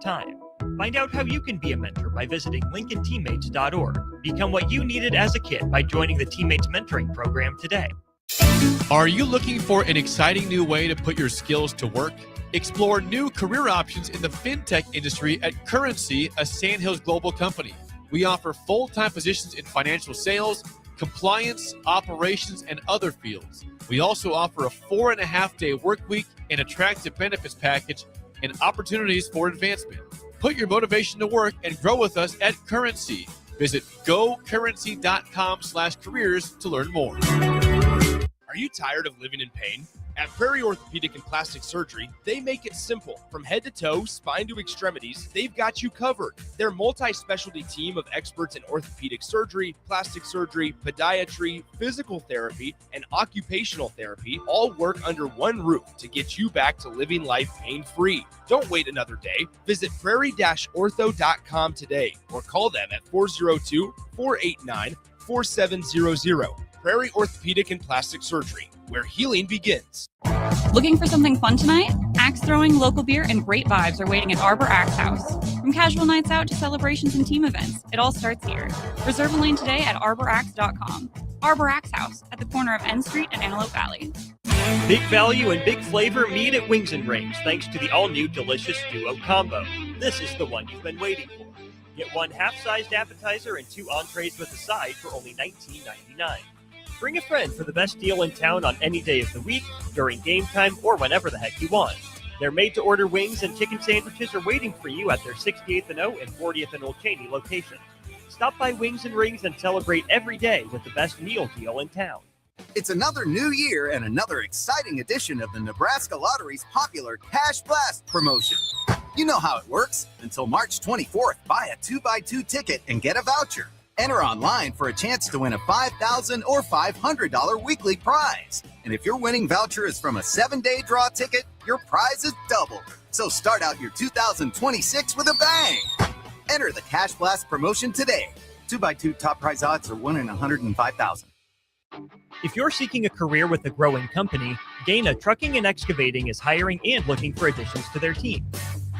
time. Find out how you can be a mentor by visiting lincolnteammates.org. Become what you needed as a kid by joining the Teammates Mentoring Program today. Are you looking for an exciting new way to put your skills to work? Explore new career options in the fintech industry at Currency, a Sandhills global company. We offer full-time positions in financial sales, compliance, operations, and other fields. We also offer a 4.5-day work week, an attractive benefits package, and opportunities for advancement. Put your motivation to work and grow with us at Currency. Visit gocurrency.com/careers to learn more. Are you tired of living in pain? At Prairie Orthopedic and Plastic Surgery, they make it simple. From head to toe, spine to extremities, they've got you covered. Their multi-specialty team of experts in orthopedic surgery, plastic surgery, podiatry, physical therapy, and occupational therapy all work under one roof to get you back to living life pain-free. Don't wait another day. Visit prairie-ortho.com today or call them at 402-489-4700. Prairie Orthopedic and Plastic Surgery, where healing begins. Looking for something fun tonight? Axe throwing, local beer, and great vibes are waiting at Arbor Axe House. From casual nights out to celebrations and team events, it all starts here. Reserve a lane today at arbораxe.com. Arbor Axe House at the corner of N Street and Antelope Valley. Big value and big flavor meet at Wings and Rings thanks to the all-new delicious Duo Combo. This is the one you've been waiting for. Get one half-sized appetizer and 2 entrees with a side for only $19.99. Bring a friend for the best deal in town on any day of the week, during game time, or whenever the heck you want. Their made-to-order wings and chicken sandwiches are waiting for you at their 68th and O and 40th and Old Cheney location. Stop by Wings and Rings and celebrate every day with the best meal deal in town. It's another new year and another exciting edition of the Nebraska Lottery's popular Cash Blast promotion. You know how it works. Until March 24th, buy a 2x2 ticket and get a voucher. Enter online for a chance to win a $5,000 or $500 weekly prize. And if your winning voucher is from a 7-day draw ticket, your prize is doubled. So start out your 2026 with a bang. Enter the Cash Blast promotion today. 2x2 top prize odds are 1 in 105,000. If you're seeking a career with a growing company, Gaina Trucking and Excavating is hiring and looking for additions to their team.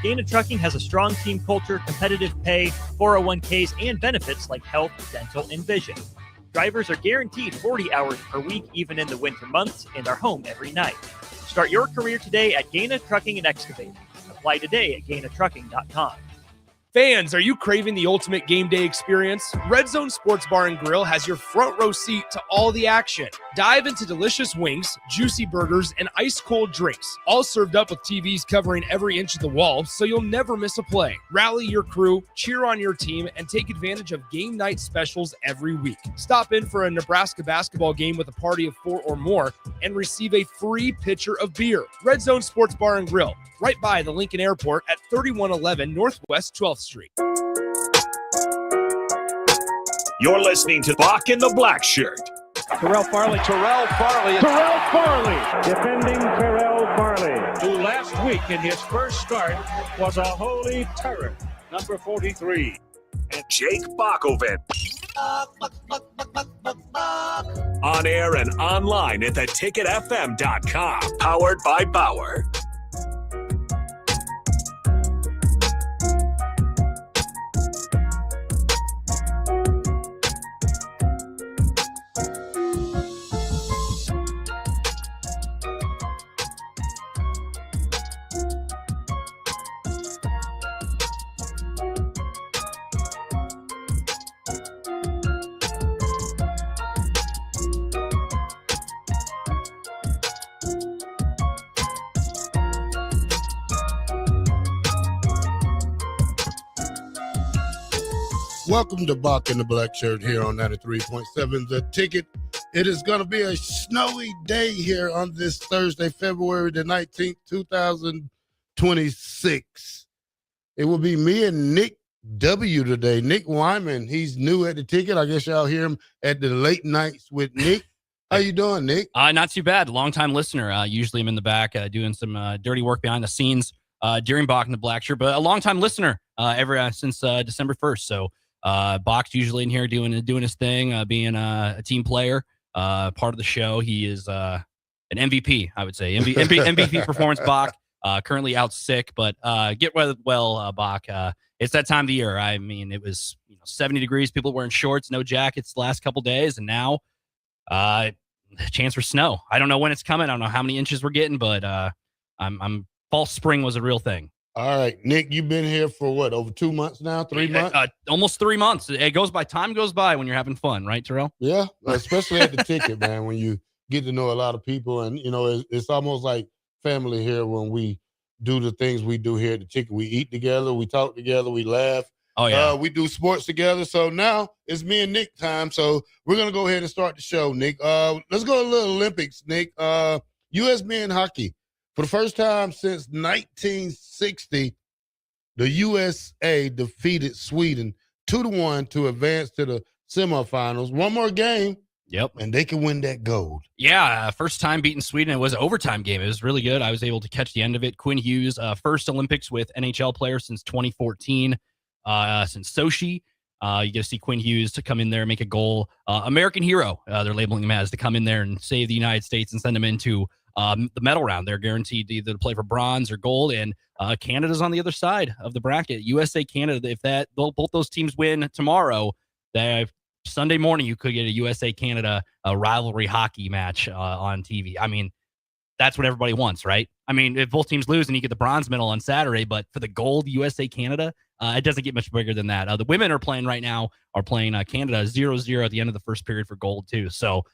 Gaina Trucking has a strong team culture, competitive pay, 401ks, and benefits like health, dental, and vision. Drivers are guaranteed 40 hours per week, even in the winter months, and are home every night. Start your career today at Gaina Trucking and Excavating. Apply today at gainatrucking.com. Fans, are you craving the ultimate game day experience? Red Zone Sports Bar and Grill has your front row seat to all the action. Dive into delicious wings, juicy burgers, and ice-cold drinks, all served up with TVs covering every inch of the wall, so you'll never miss a play. Rally your crew, cheer on your team, and take advantage of game night specials every week. Stop in for a Nebraska basketball game with a party of 4 or more and receive a free pitcher of beer. Red Zone Sports Bar and Grill, right by the Lincoln Airport at 3111 Northwest 12th Street. You're listening to Bach in the Black Shirt. Terrell Farley. Defending Terrell Farley, who last week in his first start was a holy terror. Number 43. And Jake Bakovic. On air and online at theticketfm.com. Powered by Bauer. Welcome to Bach in the Black Shirt here on 93.7 The Ticket. It is going to be a snowy day here on this Thursday, February the 19th, 2026. It will be me and Nick W. today. Nick Wyman, he's new at the Ticket. I guess y'all hear him at the late nights with Nick. How you doing, Nick? Not too bad. Long-time listener. Usually I'm in the back doing some dirty work behind the scenes during Bach in the Black Shirt, but a long-time listener ever since December 1st. So Bach's usually in here doing his thing, being a team player, part of the show. He is an MVP, I would say. MVP performance, Bach. currently out sick, but get well, Bach. It's that time of the year. I mean, it was 70 degrees, people wearing shorts, no jackets the last couple days, and now chance for snow. I don't know when it's coming. I don't know how many inches we're getting, but I'm false spring was a real thing. All right, Nick, you've been here for what, over 2 months now? 3 months? Almost 3 months. It goes by. Time goes by when you're having fun, right, Terrell? Yeah, especially at the ticket, man, when you get to know a lot of people. And, it's almost like family here when we do the things we do here at the ticket. We eat together, we talk together, we laugh. Oh, yeah. We do sports together. So now it's me and Nick time. So we're going to go ahead and start the show, Nick. Let's go to the Olympics, Nick. U.S. men hockey. For the first time since 1960, the USA defeated Sweden 2-1 to advance to the semifinals. One more game. Yep. And they can win that gold. Yeah, first time beating Sweden. It was an overtime game. It was really good. I was able to catch the end of it. Quinn Hughes, first Olympics with NHL player since 2014, since Sochi. You get to see Quinn Hughes to come in there and make a goal. American hero, they're labeling him as, to come in there and save the United States and send them into the medal round. They're guaranteed either to play for bronze or gold, and Canada's on the other side of the bracket. USA, Canada, if both those teams win tomorrow, Sunday morning you could get a USA Canada rivalry hockey match on TV. I mean, that's what everybody wants, right? I mean, if both teams lose and you get the bronze medal on Saturday, but for the gold, USA Canada, it doesn't get much bigger than that. The women are playing Canada 0-0 at the end of the first period for gold too. So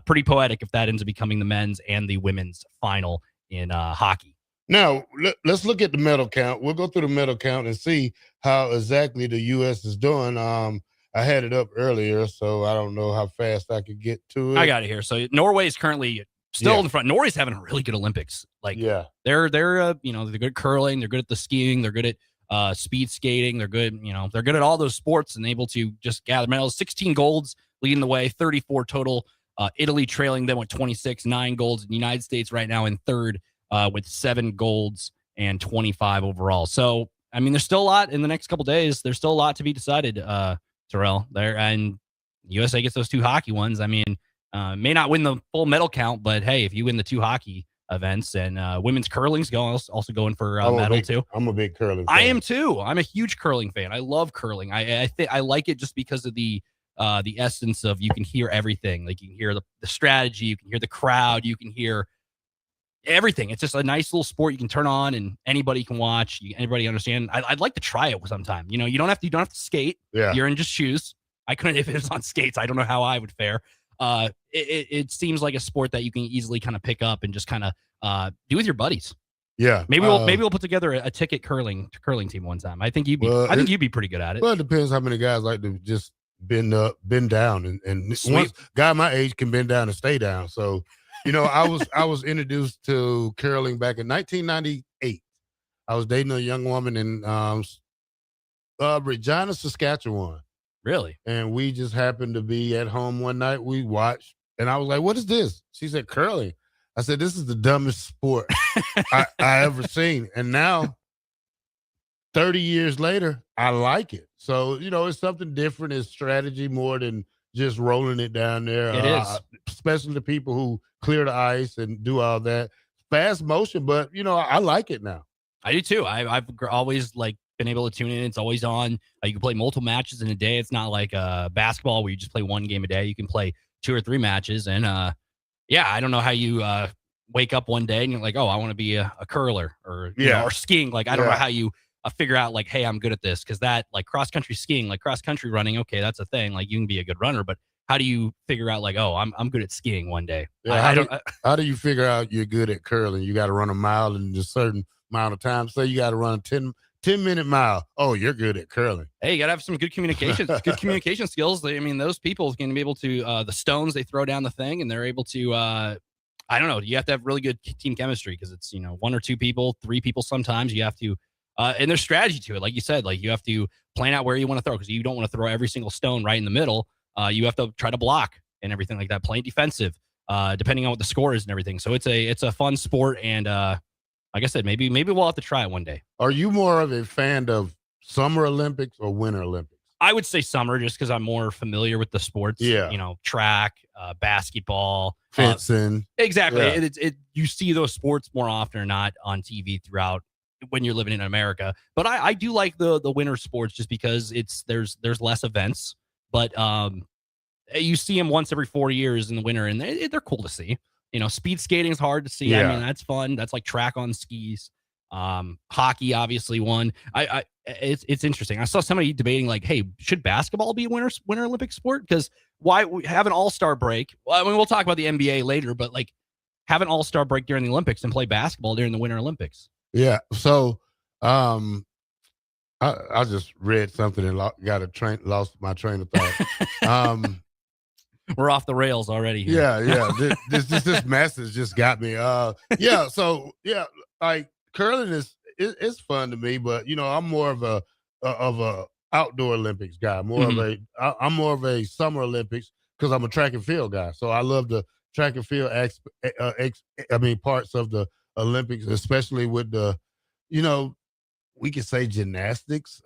pretty poetic if that ends up becoming the men's and the women's final in hockey. Now, let's look at the medal count. We'll go through the medal count and see how exactly the U.S. is doing. I had it up earlier, so I don't know how fast I could get to it. I got it here. So Norway is currently still in front. Norway's having a really good Olympics. They're good at curling. They're good at the skiing. They're good at speed skating. They're good. They're good at all those sports and able to just gather medals. 16 golds leading the way, 34 total. Italy trailing them with 26, 9 golds. The United States right now in third with 7 golds and 25 overall. So, I mean, there's still a lot in the next couple days. There's still a lot to be decided, Terrell. And USA gets those 2 hockey ones. I mean, may not win the full medal count, but hey, if you win the 2 hockey events, and women's curling's also going for medal too. I'm a big curling fan. I am too. I'm a huge curling fan. I love curling. I think I like it just because of the essence of, you can hear everything. Like, you can hear the strategy, you can hear the crowd, you can hear everything. It's just a nice little sport you can turn on and anybody can watch. Anybody understand. I'd like to try it sometime. You don't have to skate. Yeah. You're in just shoes. I couldn't if it was on skates. I don't know how I would fare. It seems like a sport that you can easily kind of pick up and just kind of do with your buddies. Yeah. Maybe we'll put together a ticket curling team one time. I think you'd be pretty good at it. Well, it depends how many guys like to just bend down and one guy my age can bend down and stay down. So, I was introduced to curling back in 1998. I was dating a young woman in Regina, Saskatchewan. Really? And we just happened to be at home one night. We watched, and I was like, "What is this?" She said, "Curling." I said, "This is the dumbest sport I ever seen." And now, 30 years later, I like it. So, it's something different. It's strategy more than just rolling it down there. It is. Especially the people who clear the ice and do all that. Fast motion, but, I like it now. I do too. I've always been able to tune in. It's always on. You can play multiple matches in a day. It's not like basketball where you just play one game a day. You can play 2 or 3 matches. And I don't know how you wake up one day and you're like, oh, I want to be a curler or or skiing. I don't know how you figure out hey, I'm good at this, because that cross country skiing, cross country running, okay, that's a thing. You can be a good runner, but how do you figure out oh, I'm good at skiing one day? Yeah, how do you figure out you're good at curling? You got to run a mile in a certain amount of time. Say you got to run a 10-minute mile. Oh, you're good at curling. Hey, you got to have some good communication skills. I mean, those people can be able to, the stones they throw down the thing, and they're able to, I don't know. You have to have really good team chemistry, because it's, 1 or 2 people, 3 people sometimes. You have to, and there's strategy to it. Like you said, you have to plan out where you want to throw, because you don't want to throw every single stone right in the middle. You have to try to block and everything like that, playing defensive, depending on what the score is and everything. So it's a fun sport, and like I said, maybe we'll have to try it one day. Are you more of a fan of Summer Olympics or Winter Olympics? I would say summer just because I'm more familiar with the sports. Yeah. Track, basketball, fencing. Exactly. Yeah. You see those sports more often or not on TV throughout when you're living in America. But I do like the winter sports just because there's less events. But you see them once every 4 years in the winter, and they're cool to see. Speed skating is hard to see. Yeah. I mean, that's fun. That's like track on skis. Hockey, obviously, one. It's interesting. I saw somebody debating like, hey, should basketball be a winter Olympic sport? Because why we have an all-star break? Well, I mean, we'll talk about the NBA later, but like have an all-star break during the Olympics and play basketball during the Winter Olympics. Yeah. So, I just read something and lost my train of thought. We're off the rails already here. Yeah. This message just got me. So like curling it's fun to me, but I'm more of a outdoor Olympics guy. I'm more of a summer Olympics because I'm a track and field guy. So I love the track and field parts of the Olympics, especially with the, we could say gymnastics,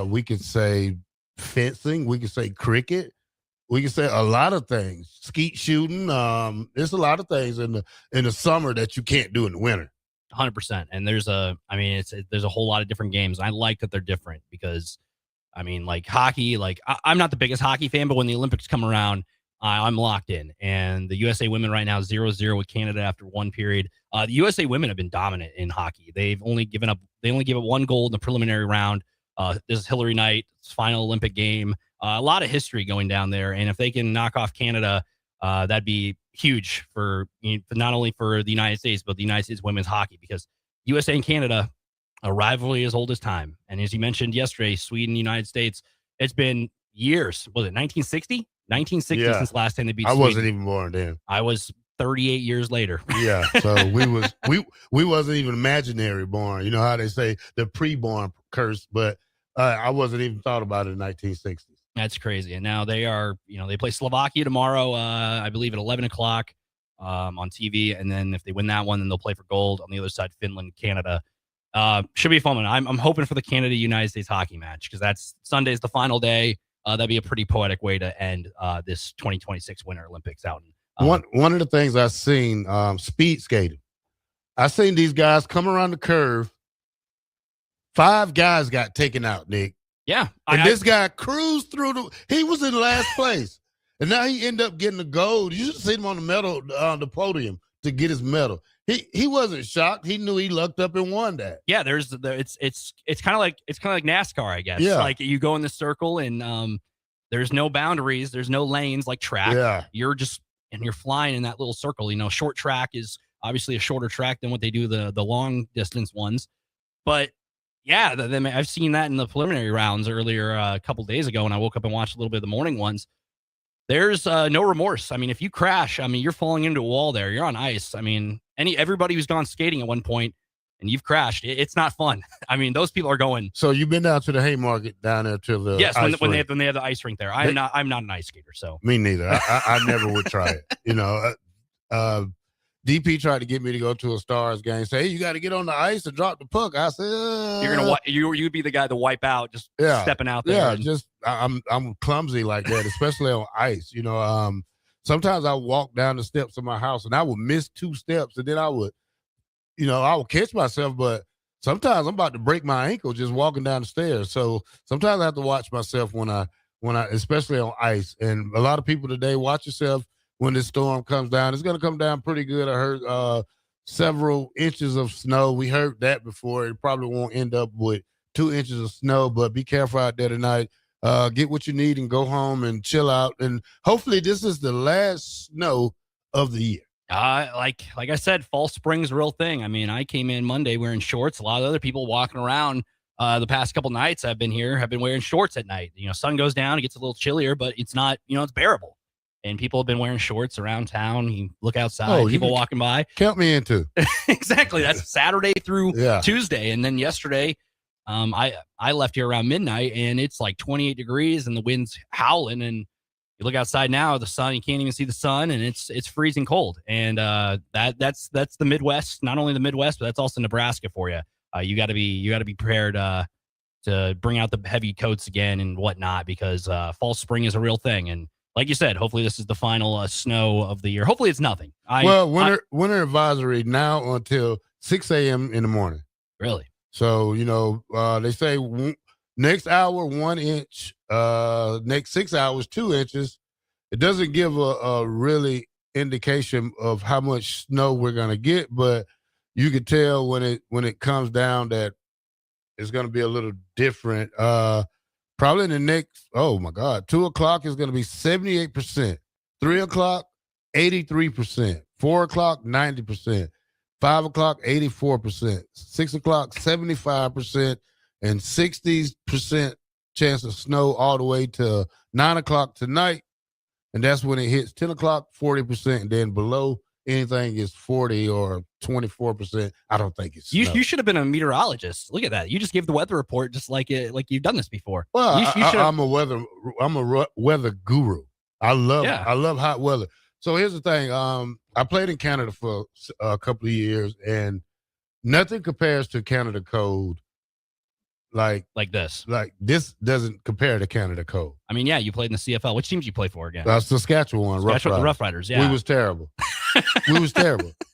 we could say fencing, we could say cricket. We can say a lot of things. Skeet shooting. There's a lot of things in the summer that you can't do in the winter. 100%. And there's a whole lot of different games. I like that they're different because, I mean, like hockey. Like I'm not the biggest hockey fan, but when the Olympics come around, I'm locked in. And the USA women right now 0-0 with Canada after one period. The USA women have been dominant in hockey. They only give up one goal in the preliminary round. This is Hillary Knight's final Olympic game. A lot of history going down there, and if they can knock off Canada, that'd be huge for not only for the United States, but the United States women's hockey, because USA and Canada, a rivalry as old as time. And as you mentioned yesterday, Sweden, United States, it's been years. Was it 1960? 1960 Yeah. since last time they beat Sweden. I wasn't even born then. I was 38 years later. Yeah, so we wasn't even imaginary born. You know how they say the pre-born curse, but I wasn't even thought about it in 1960s. That's crazy. And now they are, they play Slovakia tomorrow, I believe at 11 o'clock on TV. And then if they win that one, then they'll play for gold. On the other side, Finland, Canada. Should be a fun one. I'm hoping for the Canada-United States hockey match because that's Sunday's the final day. That'd be a pretty poetic way to end this 2026 Winter Olympics out. One of the things I've seen, speed skating. I've seen these guys come around the curve. 5 guys got taken out, Nick. Yeah. And this guy cruised through he was in last place. And now he ended up getting the gold. You should have seen him on the podium to get his medal. He wasn't shocked. He knew he lucked up and won that. Yeah, it's kind of like NASCAR, I guess. Yeah. Like you go in the circle and there's no boundaries, there's no lanes like track. Yeah. You're flying in that little circle. Short track is obviously a shorter track than what they do the long distance ones. But yeah, I've seen that in the preliminary rounds earlier a couple days ago when I woke up and watched a little bit of the morning ones. There's no remorse. I mean, if you crash, you're falling into a wall there. You're on ice. I mean, everybody who's gone skating at one point and you've crashed, it's not fun. I mean, those people are going. So you've been down to the Haymarket down there to the yes when they have the ice rink there. I'm not an ice skater, so me neither. I never would try it. DP tried to get me to go to a Stars game. Say, hey, you got to get on the ice and drop the puck. I said, you'd be the guy to wipe out, just stepping out there. Yeah, I'm clumsy like that, especially on ice. Sometimes I walk down the steps of my house and I would miss 2 steps, and then I would catch myself. But sometimes I'm about to break my ankle just walking down the stairs. So sometimes I have to watch myself when I especially on ice. And a lot of people today, watch yourself. When this storm comes down, it's going to come down pretty good. I heard several inches of snow. We heard that before. It probably won't end up with 2 inches of snow, but be careful out there tonight. Get what you need and go home and chill out. And hopefully this is the last snow of the year. Like I said, fall spring's a real thing. I mean, I came in Monday wearing shorts. A lot of other people walking around the past couple nights I've been here have been wearing shorts at night. Sun goes down, it gets a little chillier, but it's not, it's bearable. And people have been wearing shorts around town. You look outside, people walking by. Count me in too. Exactly. That's Saturday through Tuesday. And then yesterday, I left here around midnight and it's like 28 degrees and the wind's howling. And you look outside now, the sun, you can't even see the sun, and it's freezing cold. And that's the Midwest, not only the Midwest, but that's also Nebraska for you. You got to be prepared to bring out the heavy coats again and whatnot, because fall spring is a real thing. And like you said, hopefully this is the final snow of the year. Hopefully it's nothing. Winter advisory now until 6 a.m. in the morning. Really? So, they say next hour, 1 inch, next 6 hours, 2 inches. It doesn't give a really indication of how much snow we're going to get, but you can tell when it comes down that it's going to be a little different. Probably in the next, 2 o'clock is going to be 78%, 3 o'clock, 83%, 4 o'clock, 90%, 5 o'clock, 84%, 6 o'clock, 75%, and 60% chance of snow all the way to 9 o'clock tonight. And that's when it hits 10 o'clock, 40%, and then below anything is 40 or 24%. I don't think it's snow. You should have been a meteorologist. Look at that. You just gave the weather report just like you've done this before. Well, I'm a weather guru. I love hot weather. So here's the thing. I played in Canada for a couple of years, and nothing compares to Canada cold like this. Like this doesn't compare to Canada cold. I mean, yeah, you played in the CFL. Which teams you play for again? Saskatchewan. The Rough Riders, yeah. We was terrible.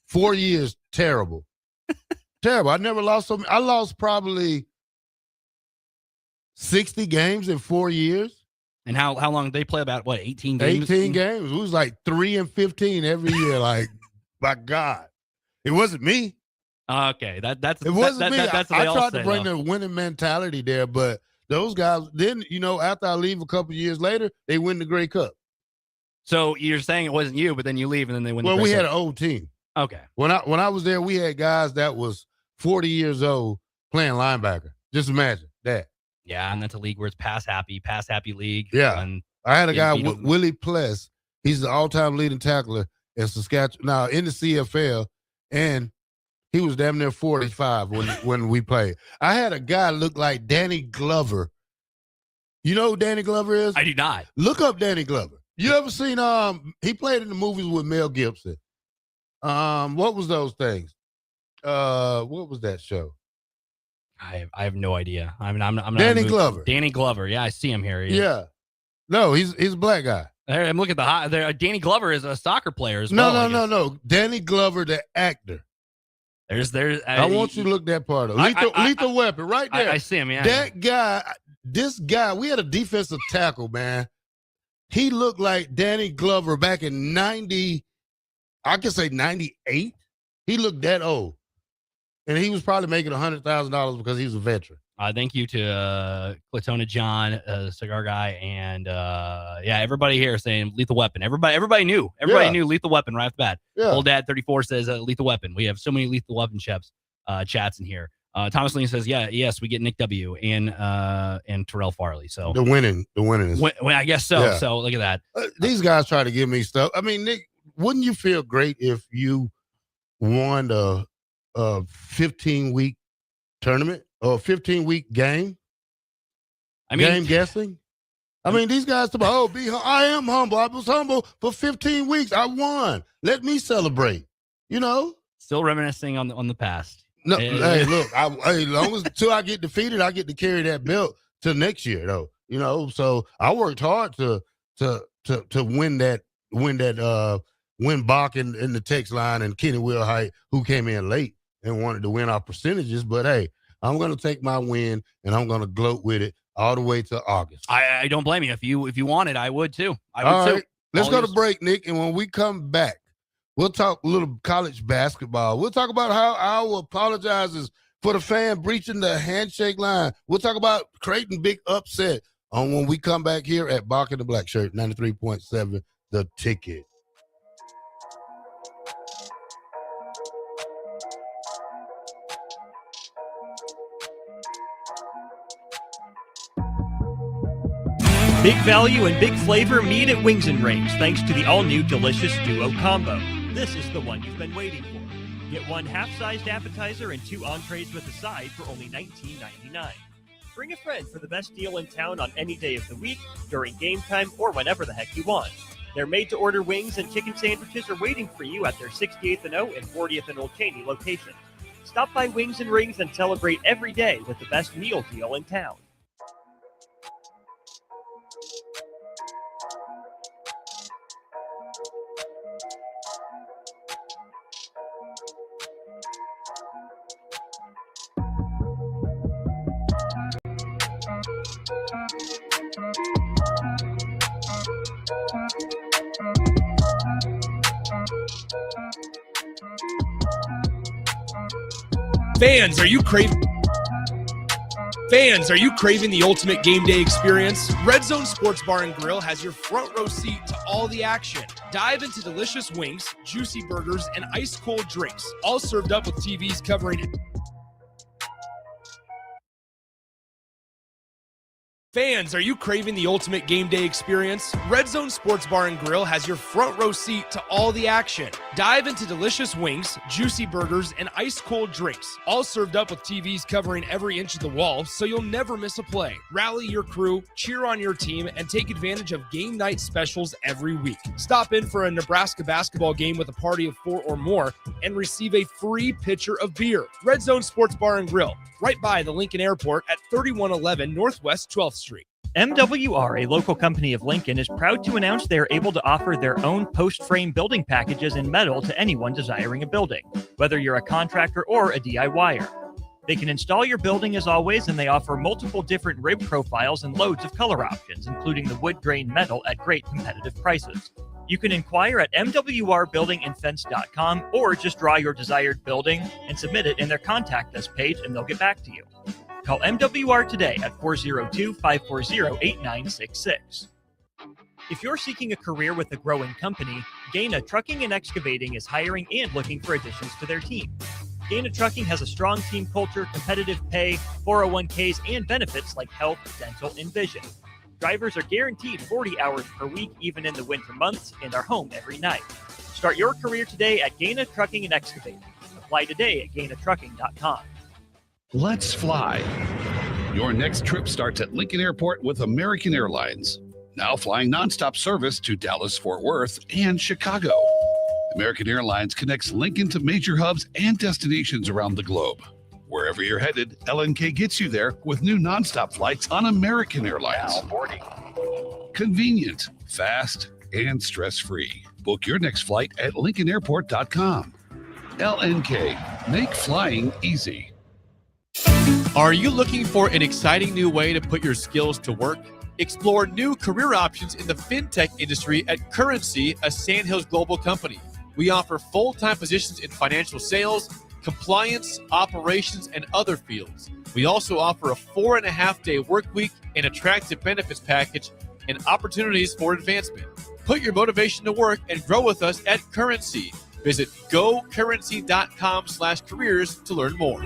4 years, terrible. Terrible. I never lost something. I lost probably 60 games in 4 years. And how long did they play? About, 18 games? 18 games. It was like 3-15 every year. Like, my God. It wasn't me. Okay. That's it wasn't me. That's I tried to bring the winning mentality there, but those guys, then, after I leave a couple of years later, they win the Grey Cup. So you're saying it wasn't you, but then you leave and then they win the Grey Cup. Well, we had an old team. Okay. When I was there, we had guys that was 40 years old playing linebacker. Just imagine that. Yeah, and that's a league where it's pass happy league. Yeah. And I had a guy, Willie Pless. He's the all-time leading tackler in Saskatchewan. Now, in the CFL, and he was damn near 45 when we played. I had a guy look like Danny Glover. You know who Danny Glover is? I do not. Look up Danny Glover. You ever seen, he played in the movies with Mel Gibson. What was those things? What was that show? I have no idea. I'm Danny Glover. Danny Glover. Yeah, I see him here. Yeah. No, he's a black guy. I'm looking at Danny Glover is a soccer player as well. No. Danny Glover, the actor. I want you to look that part up. Lethal Weapon, right there. I see him, yeah. That guy, this guy, we had a defensive tackle, man. He looked like Danny Glover back in 90, I could say 98. He looked that old. And he was probably making $100,000 because he was a veteran. Thank you to Clatona John, cigar guy, and everybody here saying Lethal Weapon. Everybody knew. Everybody knew Lethal Weapon right off the bat. Yeah. Old Dad 34 says Lethal Weapon. We have so many Lethal Weapon chats in here. Thomas Lean says, yes, we get Nick W. and Terrell Farley. So the winning is. I guess so. Yeah. So look at that. These guys try to give me stuff. I mean, Nick, wouldn't you feel great if you won a 15-week tournament or a 15-week game? Game guessing? I mean, these guys talk about, I am humble. I was humble for 15 weeks. I won. Let me celebrate. Still reminiscing on the past. No, hey, look, long as until I get defeated, I get to carry that belt till next year, though. So I worked hard to win Bach in the text line and Kenny Wilhite, who came in late and wanted to win our percentages. But hey, I'm going to take my win and I'm going to gloat with it all the way to August. I don't blame you. If you want it, I would too. All right, let's go to break, Nick. And when we come back, we'll talk a little college basketball. We'll talk about how our apologizes for the fan breaching the handshake line. We'll talk about Creighton big upset on when we come back here at Bach in the Black Shirt, 93.7, The Ticket. Big value and big flavor meet at Wings and Rings thanks to the all-new delicious Duo Combo. This is the one you've been waiting for. Get one half-sized appetizer and 2 entrees with a side for only $19.99. Bring a friend for the best deal in town on any day of the week, during game time, or whenever the heck you want. Their made-to-order wings and chicken sandwiches are waiting for you at their 68th and O and 40th and Old Cheney locations. Stop by Wings and Rings and celebrate every day with the best meal deal in town. Fans, are you craving the ultimate game day experience? Red Zone Sports Bar and Grill has your front row seat to all the action. Dive into delicious wings, juicy burgers, and ice-cold drinks, all served up with TVs covering. Fans, are you craving the ultimate game day experience? Red Zone Sports Bar and Grill has your front row seat to all the action. Dive into delicious wings, juicy burgers, and ice-cold drinks, all served up with TVs covering every inch of the wall, so you'll never miss a play. Rally your crew, cheer on your team, and take advantage of game night specials every week. Stop in for a Nebraska basketball game with a party of 4 or more and receive a free pitcher of beer. Red Zone Sports Bar and Grill, right by the Lincoln Airport at 3111 Northwest 12th Street. MWR, a local company of Lincoln, is proud to announce they are able to offer their own post-frame building packages in metal to anyone desiring a building, whether you're a contractor or a DIYer. They can install your building as always, and they offer multiple different rib profiles and loads of color options, including the wood grain metal at great competitive prices. You can inquire at mwrbuildingandfence.com or just draw your desired building and submit it in their contact us page, and they'll get back to you. Call MWR today at 402-540-8966. If you're seeking a career with a growing company, Gaina Trucking and Excavating is hiring and looking for additions to their team. Gaina Trucking has a strong team culture, competitive pay, 401ks, and benefits like health, dental, and vision. Drivers are guaranteed 40 hours per week, even in the winter months, and are home every night. Start your career today at Gaina Trucking and Excavating. Apply today at GainaTrucking.com. Let's fly. Your next trip starts at Lincoln Airport with American Airlines. Now flying nonstop service to Dallas, Fort Worth, and Chicago. American Airlines connects Lincoln to major hubs and destinations around the globe. Wherever you're headed, LNK gets you there with new nonstop flights on American Airlines. Now boarding. Convenient, fast, and stress-free. Book your next flight at LincolnAirport.com. LNK, make flying easy. Are you looking for an exciting new way to put your skills to work? Explore new career options in the fintech industry at Currency, a Sandhills global company. We offer full-time positions in financial sales, compliance, operations, and other fields. We also offer a 4.5-day work week, an attractive benefits package, and opportunities for advancement. Put your motivation to work and grow with us at Currency. Visit gocurrency.com/careers to learn more.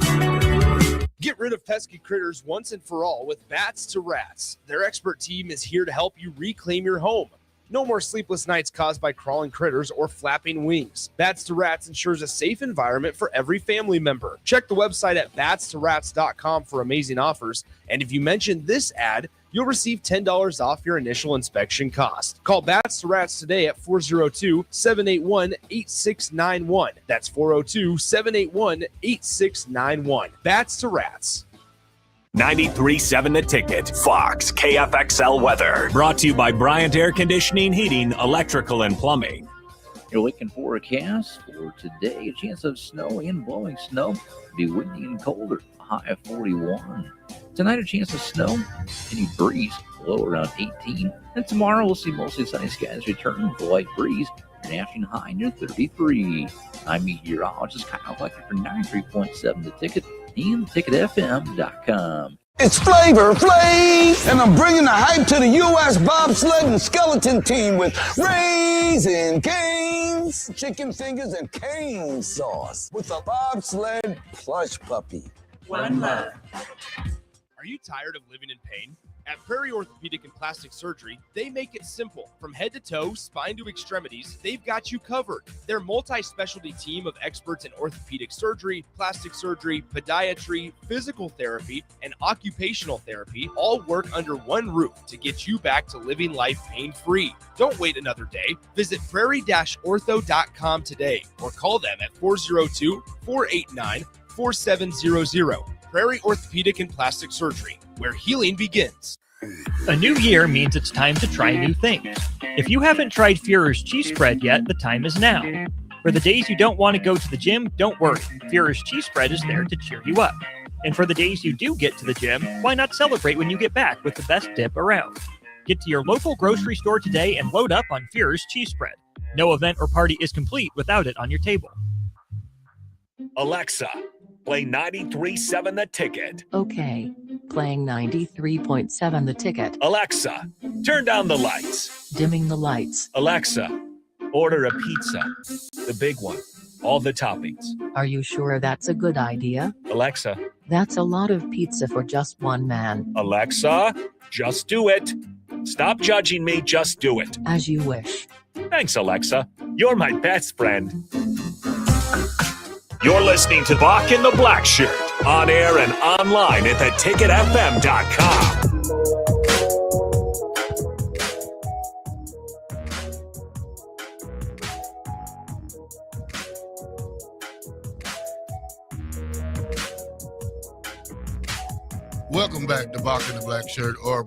Get rid of pesky critters once and for all with Bats to Rats. Their expert team is here to help you reclaim your home. No more sleepless nights caused by crawling critters or flapping wings. Bats to Rats ensures a safe environment for every family member. Check the website at batstoRats.com for amazing offers. And if you mention this ad, you'll receive $10 off your initial inspection cost. Call Bats to Rats today at 402-781-8691. That's 402-781-8691. Bats to Rats. 93.7 The Ticket, Fox, KFXL Weather. Brought to you by Bryant Air Conditioning, Heating, Electrical, and Plumbing. Your weekend forecast for today, a chance of snow and blowing snow. It'll be windy and colder, a high of 41. Tonight, a chance of snow, any breeze, low around 18. And tomorrow, we'll see mostly sunny skies return with a light breeze, an afternoon high near 33. I'm meteorologist Kyle Flecker for 93.7 The Ticket and theticketfm.com. It's Flavor Flav, and I'm bringing the hype to the U.S. bobsled and skeleton team with Raising Cane's, chicken fingers, and cane sauce with a bobsled plush puppy. One love. Are you tired of living in pain? At Prairie Orthopedic and Plastic Surgery, they make it simple. From head to toe, spine to extremities, they've got you covered. Their multi-specialty team of experts in orthopedic surgery, plastic surgery, podiatry, physical therapy, and occupational therapy all work under one roof to get you back to living life pain-free. Don't wait another day. Visit prairie-ortho.com today or call them at 402-489-4600. 4700. Prairie Orthopedic and Plastic Surgery, where healing begins. A new year means it's time to try new things. If you haven't tried Führer's cheese spread yet, the time is now. For the days you don't want to go to the gym, don't worry. Führer's cheese spread is there to cheer you up. And for the days you do get to the gym, why not celebrate when you get back with the best dip around? Get to your local grocery store today and load up on Führer's cheese spread. No event or party is complete without it on your table. Alexa, play 93.7 The Ticket. Okay, playing 93.7 The Ticket. Alexa, turn down the lights. Dimming the lights. Alexa, order a pizza. The big one. All the toppings. Are you sure that's a good idea? Alexa. That's a lot of pizza for just one man. Alexa, just do it. Stop judging me, just do it. As you wish. Thanks, Alexa. You're my best friend. You're listening to Bach in the Black Shirt, on air and online at theticketfm.com. Welcome back to Bach in the Black Shirt, or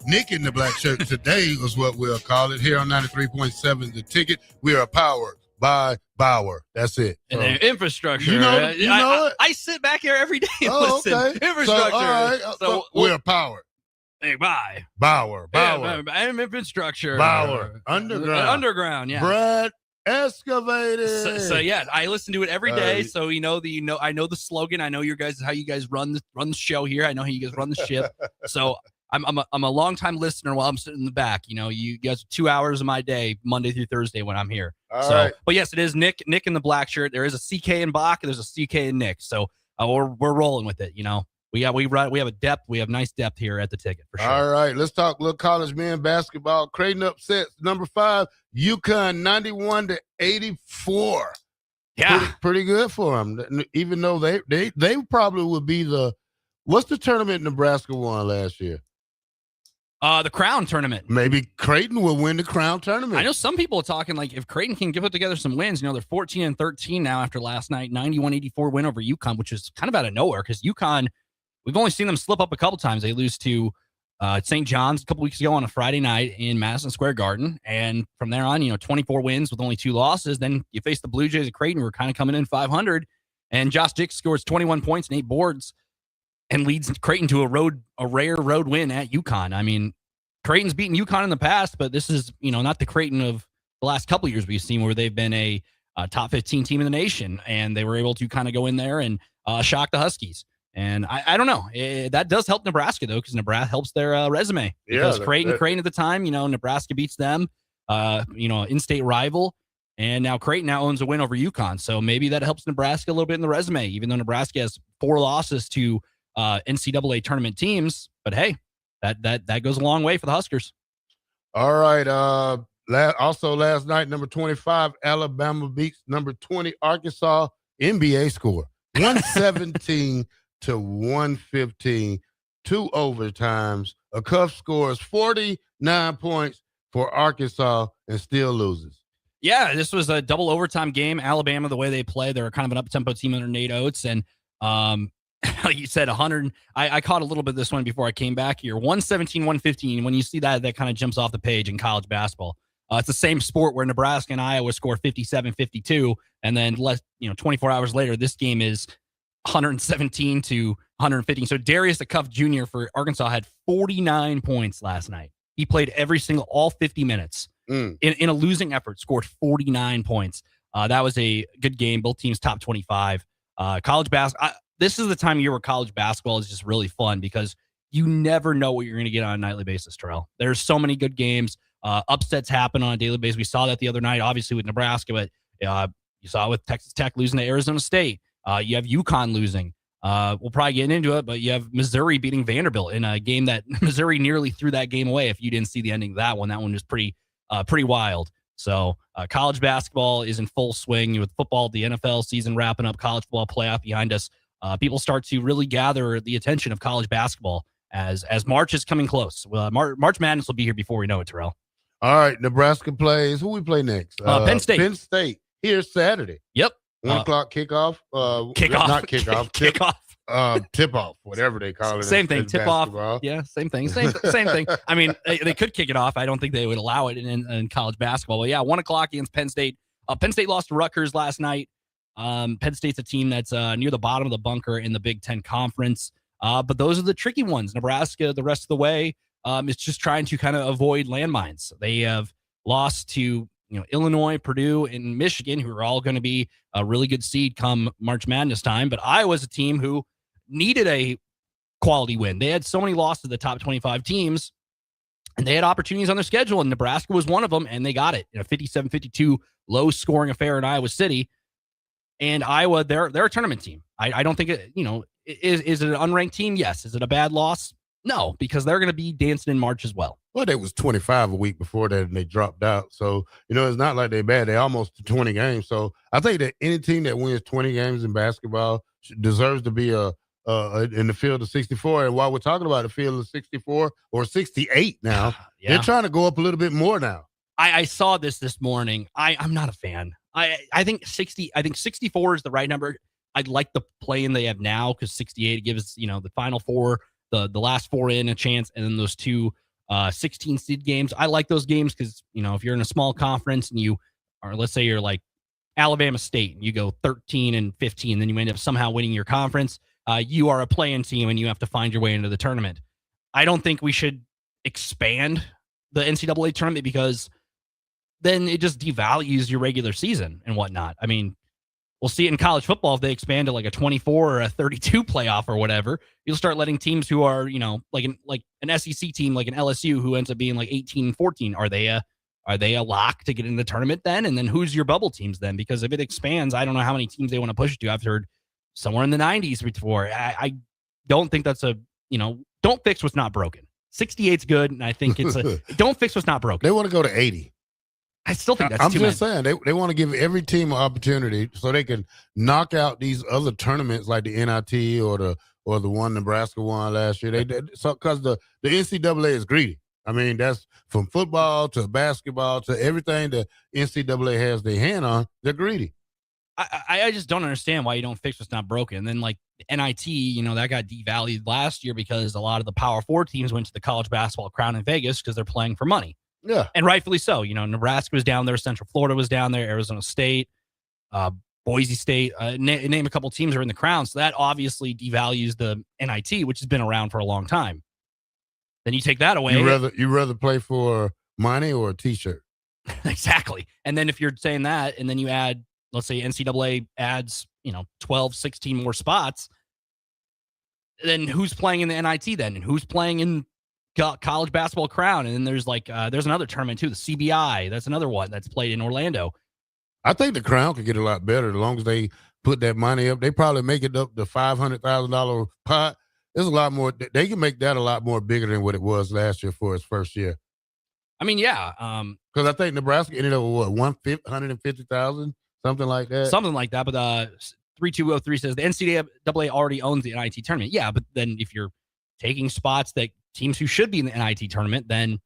Nick in the Black Shirt today is what we'll call it, here on 93.7 The Ticket. We are powered by Bauer. That's it. And infrastructure. You know it? I sit back here every day and listen. Okay. Infrastructure. So, all right. So we're powered. Hey, bye. Bauer. I'm infrastructure. Bauer. Underground, yeah. Brad Excavated. So yeah, I listen to it every day. So I know the slogan. I know you guys, how you guys run the show here. I know how you guys run the ship. So I'm a long time listener while I'm sitting in the back. You guys are 2 hours of my day, Monday through Thursday when I'm here. All right. But yes, it is Nick in the Black Shirt. There is a CK in Bach, and there's a CK in Nick. So we're rolling with it. We have a depth. We have nice depth here at the Ticket for sure. All right, let's talk a little college men basketball. Creighton upsets number 5 UConn 91-84. Yeah, pretty good for them. Even though they probably would be what's the tournament Nebraska won last year? The Crown tournament. Maybe Creighton will win the Crown tournament. I know some people are talking like if Creighton can put together some wins, they're 14-13 now after last night, 91-84 win over UConn, which is kind of out of nowhere because UConn, we've only seen them slip up a couple times. They lose to St. John's a couple weeks ago on a Friday night in Madison Square Garden. And from there on, 24 wins with only 2 losses. Then you face the Blue Jays at Creighton, who are kind of coming in 500. And Josh Dix scores 21 points and 8 boards and leads Creighton to a rare road win at UConn. I mean, Creighton's beaten UConn in the past, but this is, not the Creighton of the last couple of years we've seen where they've been a top 15 team in the nation. And they were able to kind of go in there and shock the Huskies. And I don't know. That does help Nebraska, though, because Nebraska helps their resume. Because Creighton at the time, Nebraska beats them, in-state rival. And now Creighton owns a win over UConn. So maybe that helps Nebraska a little bit in the resume, even though Nebraska has 4 losses to NCAA tournament teams. But, hey, that goes a long way for the Huskers. All right. Also last night, number 25, Alabama beats number 20, Arkansas. NBA score 117 to 115, 2 overtimes. A Cuff scores 49 points for Arkansas and still loses. Yeah, this was a double overtime game. Alabama, the way they play, they're kind of an up-tempo team under Nate Oates. And like you said, 100. I caught a little bit of this one before I came back here. 117, 115. When you see that kind of jumps off the page in college basketball. It's the same sport where Nebraska and Iowa score 57, 52. And then 24 hours later, this game is 117 to 115. So Darius the Cuff Jr. for Arkansas had 49 points last night. He played all 50 minutes in a losing effort, scored 49 points. That was a good game. Both teams top 25. College basketball. This is the time of year where college basketball is just really fun because you never know what you're going to get on a nightly basis, Terrell. There's so many good games. Upsets happen on a daily basis. We saw that the other night, obviously with Nebraska, but you saw it with Texas Tech losing to Arizona State. You have UConn losing. We'll probably get into it, but you have Missouri beating Vanderbilt in a game that Missouri nearly threw that game away. If you didn't see the ending of that one was pretty wild. So college basketball is in full swing with football, the NFL season wrapping up, college football playoff behind us. People start to really gather the attention of college basketball as March is coming close. March Madness will be here before we know it, Terrell. All right, Nebraska plays. Who we play next? Penn State. Penn State here Saturday. Yep. 1 o'clock kickoff. Kickoff. Not kickoff. Kickoff. Tip off, whatever they call it. Same thing. Tip off. Basketball. Yeah, same thing. Same thing. I mean, they could kick it off. I don't think they would allow it in college basketball. But yeah, 1 o'clock against Penn State. Penn State lost to Rutgers last night. Penn State's a team that's near the bottom of the bunker in the Big Ten Conference. But those are the tricky ones. Nebraska, the rest of the way, is just trying to kind of avoid landmines. They have lost to Illinois, Purdue, and Michigan, who are all going to be a really good seed come March Madness time. But Iowa's a team who needed a quality win. They had so many losses to the top 25 teams, and they had opportunities on their schedule, and Nebraska was one of them, and they got it in a 57-52 low-scoring affair in Iowa City. And Iowa, they're a tournament team. I don't think it, is it an unranked team? Yes. Is it a bad loss? No, because they're going to be dancing in March as well. Well, they was 25 a week before that, and they dropped out. So, it's not like they're bad. They almost to 20 games. So I think that any team that wins 20 games in basketball deserves to be in the field of 64. And while we're talking about the field of 64 or 68 now, they're trying to go up a little bit more now. I saw this morning. I'm not a fan. I think 64 is the right number. I'd like the play-in they have now because 68 gives, the final four, the last four in a chance, and then those two 16 seed games. I like those games because, if you're in a small conference and let's say you're like Alabama State and you go 13-15, then you end up somehow winning your conference. You are a play-in team and you have to find your way into the tournament. I don't think we should expand the NCAA tournament because then it just devalues your regular season and whatnot. I mean, we'll see it in college football if they expand to like a 24 or a 32 playoff or whatever. You'll start letting teams who are, like an SEC team, like an LSU, who ends up being like 18-14. Are they a lock to get in the tournament then? And then who's your bubble teams then? Because if it expands, I don't know how many teams they want to push it to. I've heard somewhere in the 90s before. I don't think that's don't fix what's not broken. 68's good, and I think it's don't fix what's not broken. They want to go to 80. I still think that's I'm too just many. saying they want to give every team an opportunity so they can knock out these other tournaments like the NIT or the one Nebraska won last year. Because the NCAA is greedy. I mean, that's from football to basketball to everything the NCAA has their hand on. They're greedy. I just don't understand why you don't fix what's not broken. And then like the NIT, that got devalued last year because a lot of the Power Four teams went to the college basketball crown in Vegas because they're playing for money. Yeah. And rightfully so. Nebraska was down there. Central Florida was down there. Arizona State, Boise State. Name a couple teams are in the crown. So that obviously devalues the NIT, which has been around for a long time. Then you take that away. You rather play for money or a T-shirt? Exactly. And then if you're saying that, and then you add, let's say NCAA adds, 12, 16 more spots, then who's playing in the NIT then? And who's playing in college basketball crown? And then there's there's another tournament too, the CBI. That's another one that's played in Orlando. I think the crown could get a lot better as long as they put that money up. They probably make it up to $500,000 pot. There's a lot more. They can make that a lot more bigger than what it was last year for its first year. I mean, yeah. Because I think Nebraska ended up with $150,000, something like that. Something like that. But 3203 says the NCAA already owns the NIT tournament. Yeah, but then if you're taking spots that teams who should be in the NIT tournament, then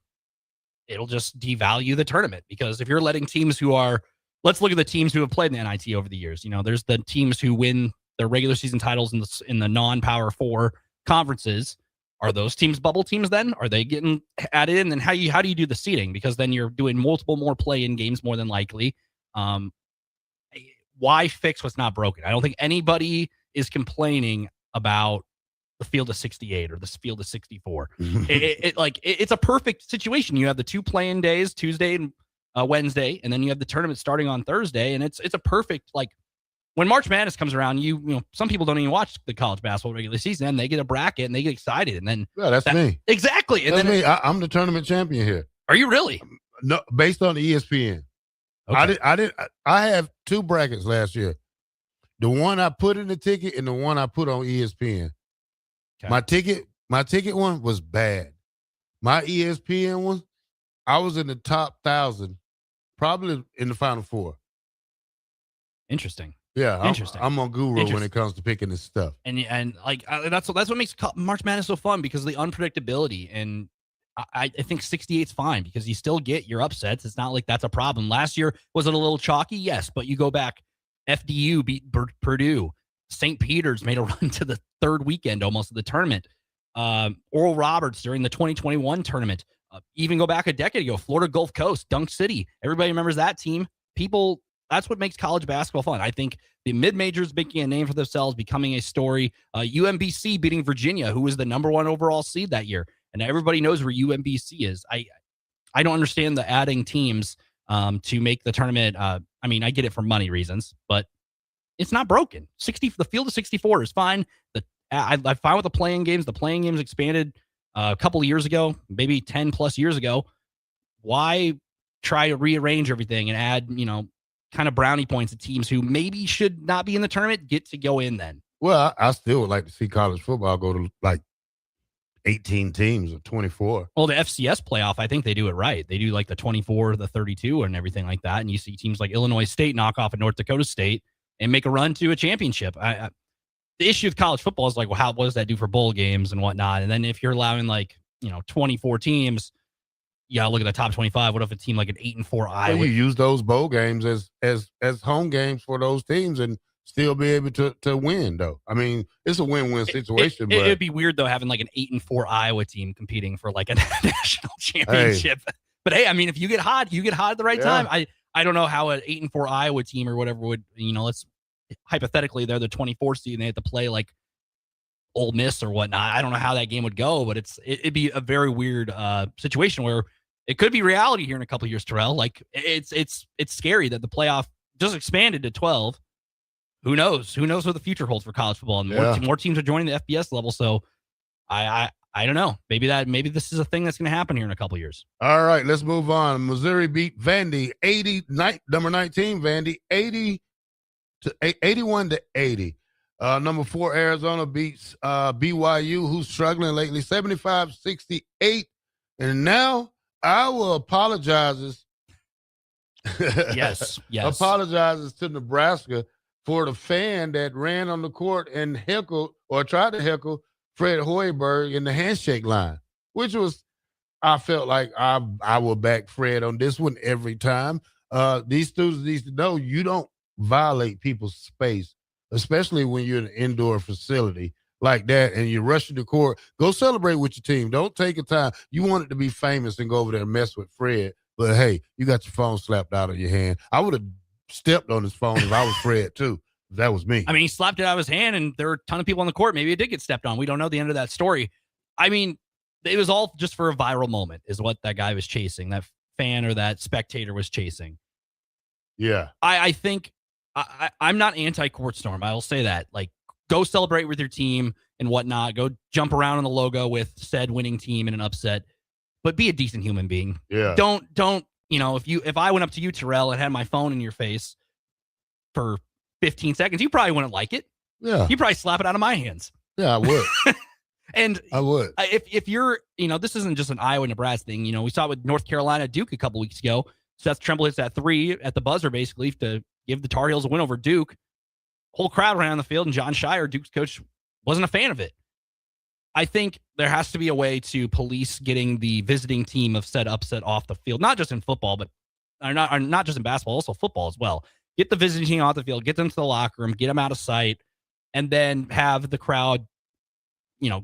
it'll just devalue the tournament. Because if you're letting teams who are, let's look at the teams who have played in the NIT over the years. There's the teams who win their regular season titles in the non-Power Four conferences. Are those teams bubble teams then? Are they getting added in? And how do you do the seeding? Because then you're doing multiple more play-in games more than likely. Why fix what's not broken? I don't think anybody is complaining about the field of 68 or the field of 64. It's a perfect situation. You have the two play-in days, Tuesday and Wednesday, and then you have the tournament starting on Thursday, and it's a perfect, when March Madness comes around, some people don't even watch the college basketball regular season, and they get a bracket and they get excited, and then that's me. Exactly. And that's me. I'm the tournament champion here. Are you really? No, based on the ESPN. Okay. I have two brackets last year. The one I put in the ticket and the one I put on ESPN. Okay. My ticket one was bad. My ESPN one, I was in the top 1,000, probably in the Final Four. Interesting. Yeah, interesting. I'm on Guru when it comes to picking this stuff. And that's what makes March Madness so fun, because of the unpredictability. And I think 68's fine because you still get your upsets. It's not like that's a problem. Last year, was it a little chalky? Yes, but you go back FDU beat Purdue. St. Peter's made a run to the third weekend almost of the tournament. Oral Roberts during the 2021 tournament. Even go back a decade ago, Florida Gulf Coast, Dunk City. Everybody remembers that team. People, that's what makes college basketball fun. I think the mid-majors making a name for themselves, becoming a story. UMBC beating Virginia, who was the number 1 overall seed that year. And everybody knows where UMBC is. I don't understand the adding teams to make the tournament. I mean, I get it for money reasons, but it's not broken. The field of 64 is fine. I'm fine with the playing games. The playing games expanded a couple of years ago, maybe 10 plus years ago. Why try to rearrange everything and add, kind of brownie points to teams who maybe should not be in the tournament get to go in then? Well, I still would like to see college football go to like 18 teams or 24. Well, the FCS playoff, I think they do it right. They do like the 24, the 32 and everything like that. And you see teams like Illinois State knock off of North Dakota State and make a run to a championship. The issue with college football is like, well, what does that do for bowl games and whatnot? And then if you're allowing 24 teams, look at the top 25. What if a team like an 8-4 Iowa? Well, you use those bowl games as home games for those teams and still be able to win, though. I mean, it's a win-win situation. But it'd be weird though having like an 8-4 Iowa team competing for like a national championship. Hey. But hey, I mean, if you get hot, at the right time. I don't know how an 8-4 Iowa team or whatever would, let's hypothetically they're the 24th seed and they have to play like Ole Miss or whatnot. I don't know how that game would go, but it'd be a very weird situation where it could be reality here in a couple of years, Terrell. Like it's scary that the playoff just expanded to 12. Who knows? Who knows what the future holds for college football? And more teams are joining the FBS level. So I don't know. Maybe this is a thing that's going to happen here in a couple of years. All right, let's move on. Missouri beat Vandy number 19, Vandy 81-80. Number 4, Arizona beats BYU, who's struggling lately, 75-68. And now Iowa apologizes. Yes. Apologizes to Nebraska for the fan that ran on the court and tried to heckle Fred Hoiberg in the handshake line, which was, I felt like I will back Fred on this one every time. These students need to know you don't violate people's space, especially when you're in an indoor facility like that and you're rushing the court. Go celebrate with your team. Don't take a time. You want it to be famous and go over there and mess with Fred, but hey, you got your phone slapped out of your hand. I would have stepped on his phone if I was Fred too. That was me. I mean, he slapped it out of his hand and there were a ton of people on the court. Maybe it did get stepped on. We don't know the end of that story. I mean, it was all just for a viral moment is what that guy was chasing. That fan or that spectator was chasing. Yeah. I think I'm not anti-court storm. I will say that. Like, go celebrate with your team and whatnot. Go jump around on the logo with said winning team in an upset. But be a decent human being. Yeah. Don't. If I went up to you, Terrell, and had my phone in your face for 15 seconds, you probably wouldn't like it. Yeah. You probably slap it out of my hands. Yeah, I would. And I would. If you're, this isn't just an Iowa Nebraska thing. We saw it with North Carolina Duke a couple weeks ago. Seth Trimble hits that 3 at the buzzer, basically, to give the Tar Heels a win over Duke. Whole crowd ran on the field, and John Shire, Duke's coach, wasn't a fan of it. I think there has to be a way to police getting the visiting team of said upset off the field, not just in football, but not just in basketball, also football as well. Get the visiting team off the field, get them to the locker room, get them out of sight, and then have the crowd,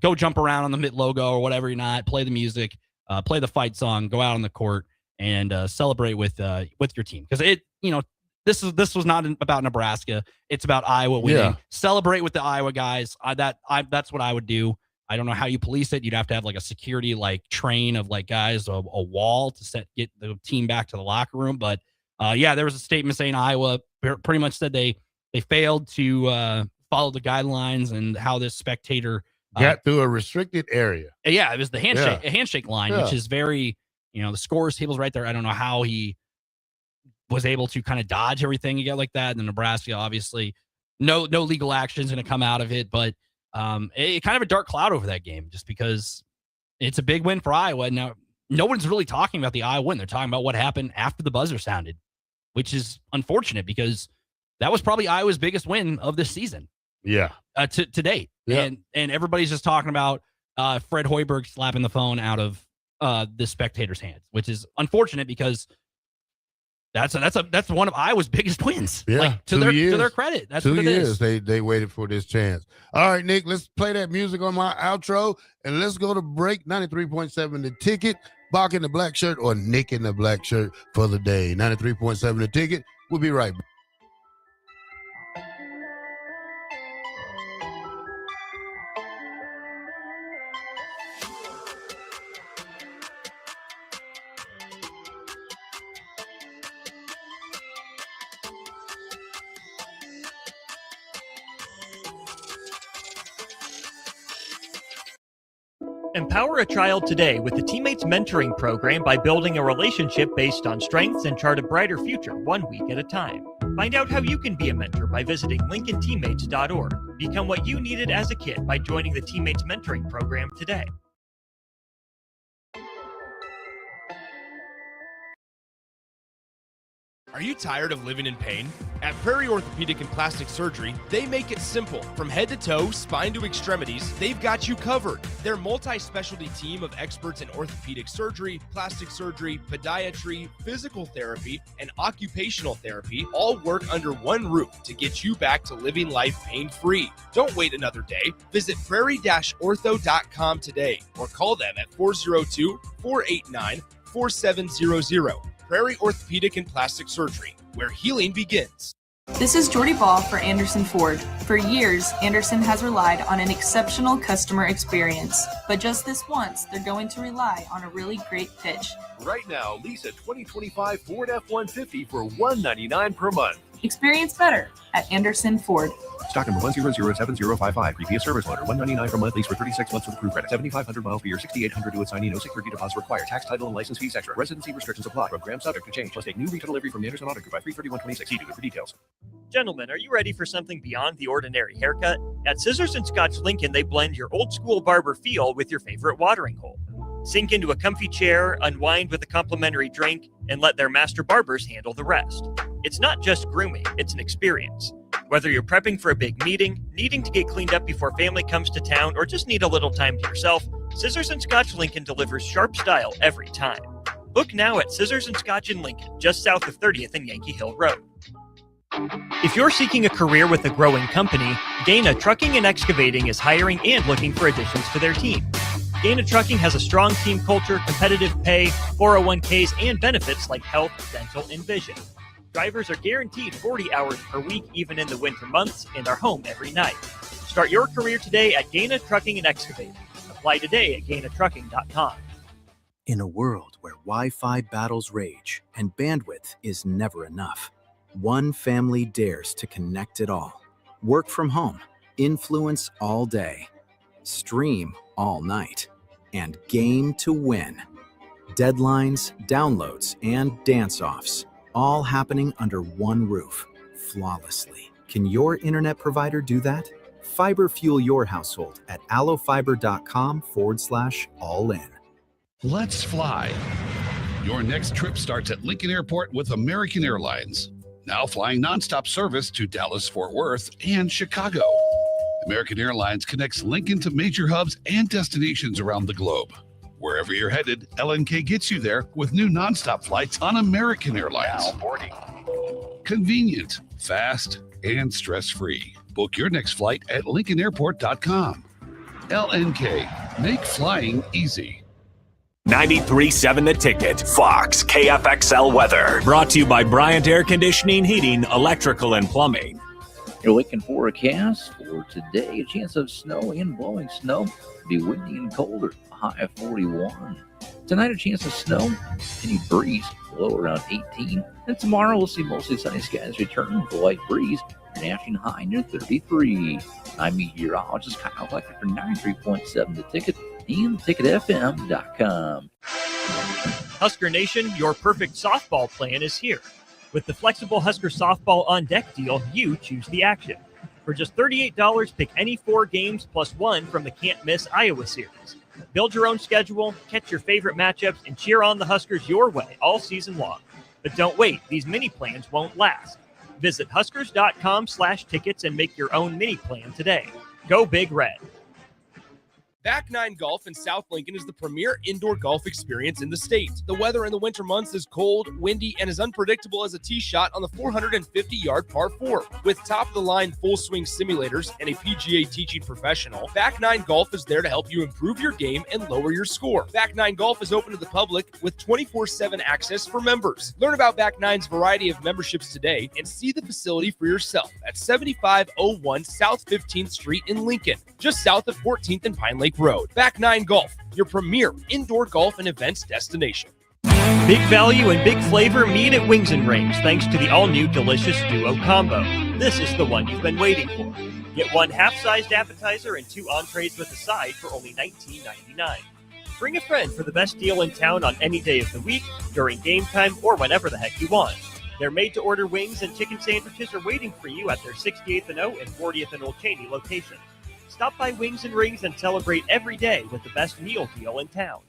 go jump around on the mid logo or whatever you're not, play the music, play the fight song, go out on the court and celebrate with your team. Because this was not about Nebraska. It's about Iowa winning. Yeah. Celebrate with the Iowa guys. That's what I would do. I don't know how you police it. You'd have to have like a security train of guys, a wall to get the team back to the locker room. But there was a statement saying Iowa pretty much said they failed to follow the guidelines and how this spectator got through a restricted area. Yeah, it was the handshake line, which is very, the scores table's right there. I don't know how he was able to kind of dodge everything you get like that. And then Nebraska, obviously, no legal action's going to come out of it, but it kind of a dark cloud over that game just because it's a big win for Iowa. Now, no one's really talking about the Iowa win. They're talking about what happened after the buzzer sounded, which is unfortunate because that was probably Iowa's biggest win of this season. Yeah. To date. Yeah. And everybody's just talking about Fred Hoiberg slapping the phone out of the spectator's hands, which is unfortunate because That's one of Iowa's biggest wins. Yeah, like to their credit. That's 2 what it years is. they waited for this chance. All right, Nick, let's play that music on my outro and let's go to break. 93.7 The Ticket. Bach in the black shirt or Nick in the black shirt for the day. 93.7 The Ticket. We'll be right back. Empower a child today with the Teammates Mentoring Program by building a relationship based on strengths and chart a brighter future 1 week at a time. Find out how you can be a mentor by visiting LincolnTeammates.org. Become what you needed as a kid by joining the Teammates Mentoring Program today. Are you tired of living in pain? At Prairie Orthopedic and Plastic Surgery, they make it simple. From head to toe, spine to extremities, they've got you covered. Their multi-specialty team of experts in orthopedic surgery, plastic surgery, podiatry, physical therapy, and occupational therapy all work under one roof to get you back to living life pain-free. Don't wait another day. Visit prairie-ortho.com today or call them at 402-489-4700. Prairie Orthopedic and Plastic Surgery, where healing begins. This is Jordy Ball for Anderson Ford. For years, Anderson has relied on an exceptional customer experience. But just this once, they're going to rely on a really great pitch. Right now, lease a 2025 Ford F-150 for $199 per month. Experience better at Anderson Ford. Stock number 1007055. Previous service loaner. $199 per month. Lease for 36 months with approved credit. 7,500 miles per year. 6,800 to assignee. No security deposit required. Tax, title, and license fees extra. Residency restrictions apply. Program subject to change. Must take new retail delivery from the Anderson Auto Group by 3/31/26. See dealer for details. Gentlemen, are you ready for something beyond the ordinary haircut? At Scissors and Scotch Lincoln, they blend your old school barber feel with your favorite watering hole. Sink into a comfy chair, unwind with a complimentary drink, and let their master barbers handle the rest. It's not just grooming, it's an experience. Whether you're prepping for a big meeting, needing to get cleaned up before family comes to town, or just need a little time to yourself, Scissors and Scotch Lincoln delivers sharp style every time. Book now at Scissors and Scotch in Lincoln, just south of 30th and Yankee Hill Road. If you're seeking a career with a growing company, Dana Trucking and Excavating is hiring and looking for additions to their team. Dana Trucking has a strong team culture, competitive pay, 401ks, and benefits like health, dental, and vision. Drivers are guaranteed 40 hours per week, even in the winter months, and are home every night. Start your career today at Dana Trucking and Excavating. Apply today at GainaTrucking.com. In a world where Wi-Fi battles rage and bandwidth is never enough, one family dares to connect it all. Work from home, influence all day, stream all night, and game to win. Deadlines, downloads, and dance-offs, all happening under one roof, flawlessly. Can your internet provider do that? Fiber fuel your household at allofiber.com/all-in. Let's fly. Your next trip starts at Lincoln Airport with American Airlines. Now flying nonstop service to Dallas, Fort Worth, and Chicago. American Airlines connects Lincoln to major hubs and destinations around the globe. Wherever you're headed, LNK gets you there with new nonstop flights on American Airlines. Now boarding. Convenient, fast, and stress-free. Book your next flight at LincolnAirport.com. LNK, make flying easy. 93.7 The Ticket, Fox, KFXL weather. Brought to you by Bryant Air Conditioning, Heating, Electrical, and Plumbing. Your looking forecast for today, a chance of snow and blowing snow. Be windy and colder, a high of 41. Tonight, a chance of snow, any breeze, low around 18. And tomorrow, we'll see mostly sunny skies return with a light breeze, an afternoon high near 33. I'm meteorologist Kyle Flecker for 93.7 The Ticket and TicketFM.com. Husker Nation, your perfect softball plan is here. With the flexible Husker Softball On Deck deal, you choose the action. For just $38, pick any 4 games plus 1 from the can't-miss Iowa series. Build your own schedule, catch your favorite matchups, and cheer on the Huskers your way all season long. But don't wait, these mini plans won't last. Visit Huskers.com/tickets and make your own mini plan today. Go Big Red. Back Nine Golf in South Lincoln is the premier indoor golf experience in the state. The weather in the winter months is cold, windy, and as unpredictable as a tee shot on the 450-yard par 4. With top-of-the-line full-swing simulators and a PGA teaching professional, Back Nine Golf is there to help you improve your game and lower your score. Back Nine Golf is open to the public with 24/7 access for members. Learn about Back Nine's variety of memberships today and see the facility for yourself at 7501 South 15th Street in Lincoln, just south of 14th and Pine Lake Road. Back Nine Golf, your premier indoor golf and events destination. Big value and big flavor meet at Wings and Rings thanks to the all-new delicious Duo Combo. This is the one you've been waiting for. Get one half-sized appetizer and 2 entrees with a side for only $19.99. Bring a friend for the best deal in town on any day of the week, during game time, or whenever the heck you want. Their made-to-order wings and chicken sandwiches are waiting for you at their 68th and O and 40th and Old Cheney locations. Stop by Wings and Rings and celebrate every day with the best meal deal in town.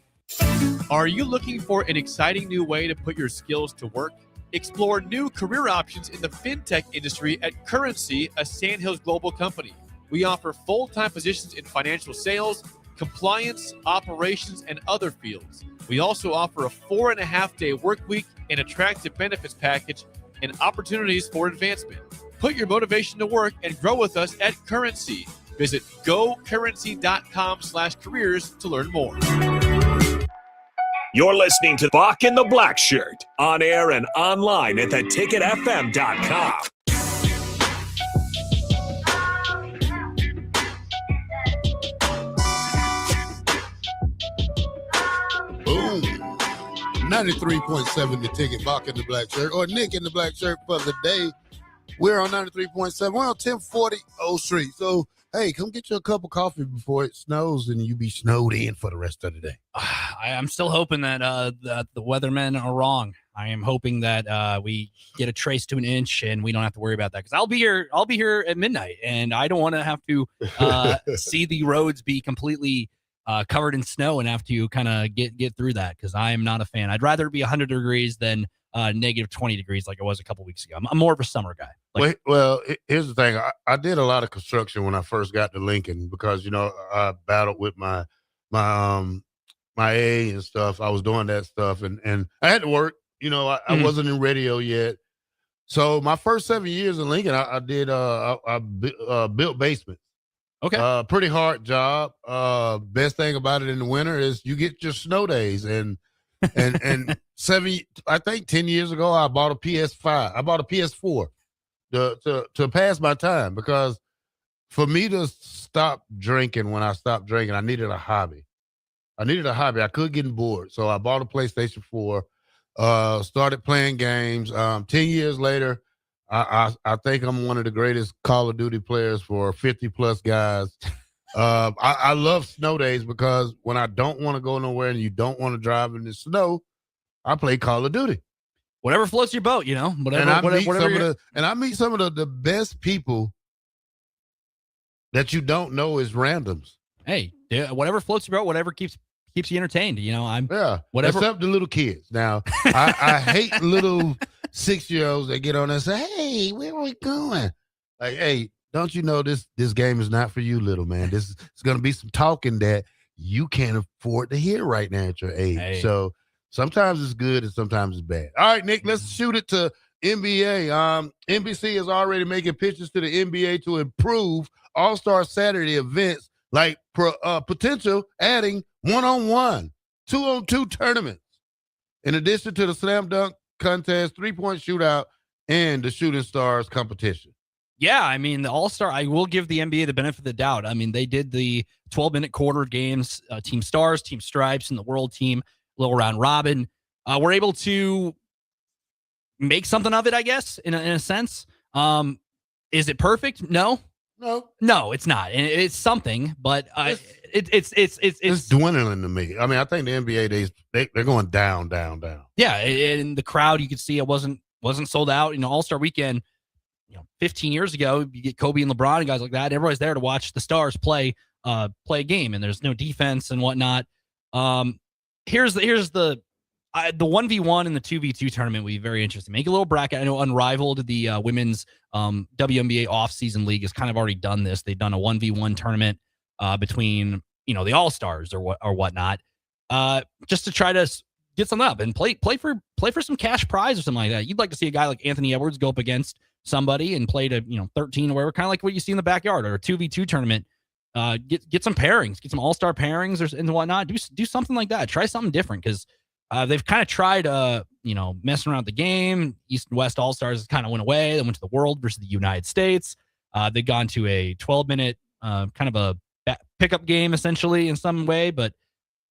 Are you looking for an exciting new way to put your skills to work? Explore new career options in the fintech industry at Currency, a Sandhills global company. We offer full-time positions in financial sales, compliance, operations, and other fields. We also offer a 4.5-day work week, an attractive benefits package, and opportunities for advancement. Put your motivation to work and grow with us at Currency. Visit gocurrency.com/careers to learn more. You're listening to Bach in the Black Shirt, on air and online at theticketfm.com. Boom. 93.7 The Ticket, Bach in the Black Shirt, or Nick in the Black Shirt for the day. We're on 93.7. We're on 1040 O Street. So, hey, come get you a cup of coffee before it snows and you be snowed in for the rest of the day. I'm still hoping that the weathermen are wrong. I am hoping that we get a trace to an inch and we don't have to worry about that, because I'll be here at midnight, and I don't want to have to see the roads be completely covered in snow and have to kind of get through that, because I am not a fan. I'd rather it be 100 degrees than negative 20 degrees like it was a couple weeks ago. I'm more of a summer guy. Well, here's the thing. I did a lot of construction when I first got to Lincoln because, I battled with my A and stuff. I was doing that stuff, and I had to work. I wasn't in radio yet. So my first 7 years in Lincoln, I built basements. Okay. Pretty hard job. Best thing about it in the winter is you get your snow days, and 10 years ago, I bought a PS5. I bought a PS4 to pass my time, because for me to stop drinking, when I stopped drinking, I needed a hobby. I could get bored. So I bought a PlayStation 4, started playing games. 10 years later, I think I'm one of the greatest Call of Duty players for 50-plus guys. I love snow days, because when I don't want to go nowhere and you don't want to drive in the snow, I play Call of Duty. Whatever floats your boat, whatever. And I meet some of the best people that you don't know is randoms. Hey, whatever floats your boat, whatever keeps you entertained. Whatever. Except the little kids. Now, I hate little 6-year-olds that get on and say, "Hey, where are we going?" Like, hey, don't you know this game is not for you, little man? This is going to be some talking that you can't afford to hear right now at your age. Hey. So sometimes it's good and sometimes it's bad. All right, Nick, let's shoot it to NBA. NBC is already making pitches to the NBA to improve All-Star Saturday events, like potential adding 1-on-1, 2-on-2 tournaments, in addition to the slam dunk contest, 3-point shootout, and the shooting stars competition. Yeah, the All-Star, I will give the NBA the benefit of the doubt. They did the 12-minute quarter games, Team Stars, Team Stripes, and the World Team, little round robin. We're able to make something of it, I guess, in a sense. Is it perfect? No, it's not. And it's something, but it's dwindling to me. I think the NBA they're going down. Yeah, and the crowd, you could see it wasn't sold out. All-Star weekend, 15 years ago, you get Kobe and LeBron and guys like that. Everybody's there to watch the stars play a game, and there's no defense and whatnot. Here's the 1v1 and the 2v2 tournament will be very interesting. Make a little bracket. I know Unrivaled, the women's WNBA off-season league, has kind of already done this. They've done a 1v1 tournament between the All-Stars or whatnot, just to try to get something up and play for some cash prize or something like that. You'd like to see a guy like Anthony Edwards go up against somebody and play to 13 or whatever, kind of like what you see in the backyard or a 2v2 tournament. Get some pairings, get some all-star pairings and whatnot. Do something like that. Try something different, because they've kind of tried messing around the game. East and West All-Stars kind of went away. They went to the World versus the United States. They've gone to a 12-minute kind of a pickup game essentially in some way, but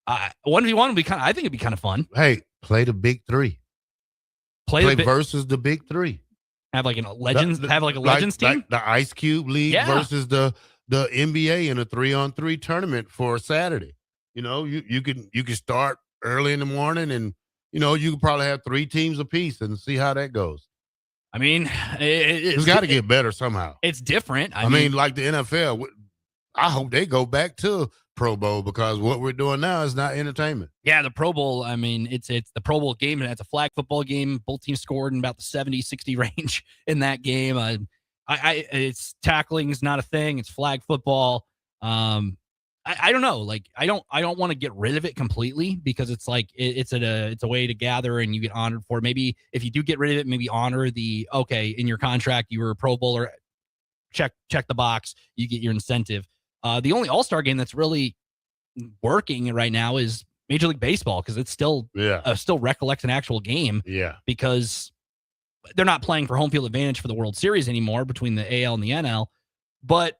1v1 would be I think it'd be kind of fun. Hey, play the big three. Play versus the big three. Have like a legends team, like the Ice Cube League versus the NBA in a 3-on-3 tournament for Saturday. You can start early in the morning, and you could probably have 3 teams apiece and see how that goes. I mean, it's got to get better somehow. It's different. I mean, like the NFL, I hope they go back to Pro Bowl, because what we're doing now is not entertainment. Yeah, the Pro Bowl, I mean, it's the Pro Bowl game, and it's a flag football game. Both teams scored in about the 70-60 range in that game. It's tackling is not a thing. It's flag football. I don't know. Like, I don't want to get rid of it completely, because it's like it's a way to gather and you get honored for it. Maybe if you do get rid of it, maybe honor in your contract you were a Pro Bowler. Check the box. You get your incentive. The only All-Star game that's really working right now is Major League Baseball, because it's still recollects an actual game. Yeah, because they're not playing for home field advantage for the World Series anymore between the AL and the NL. But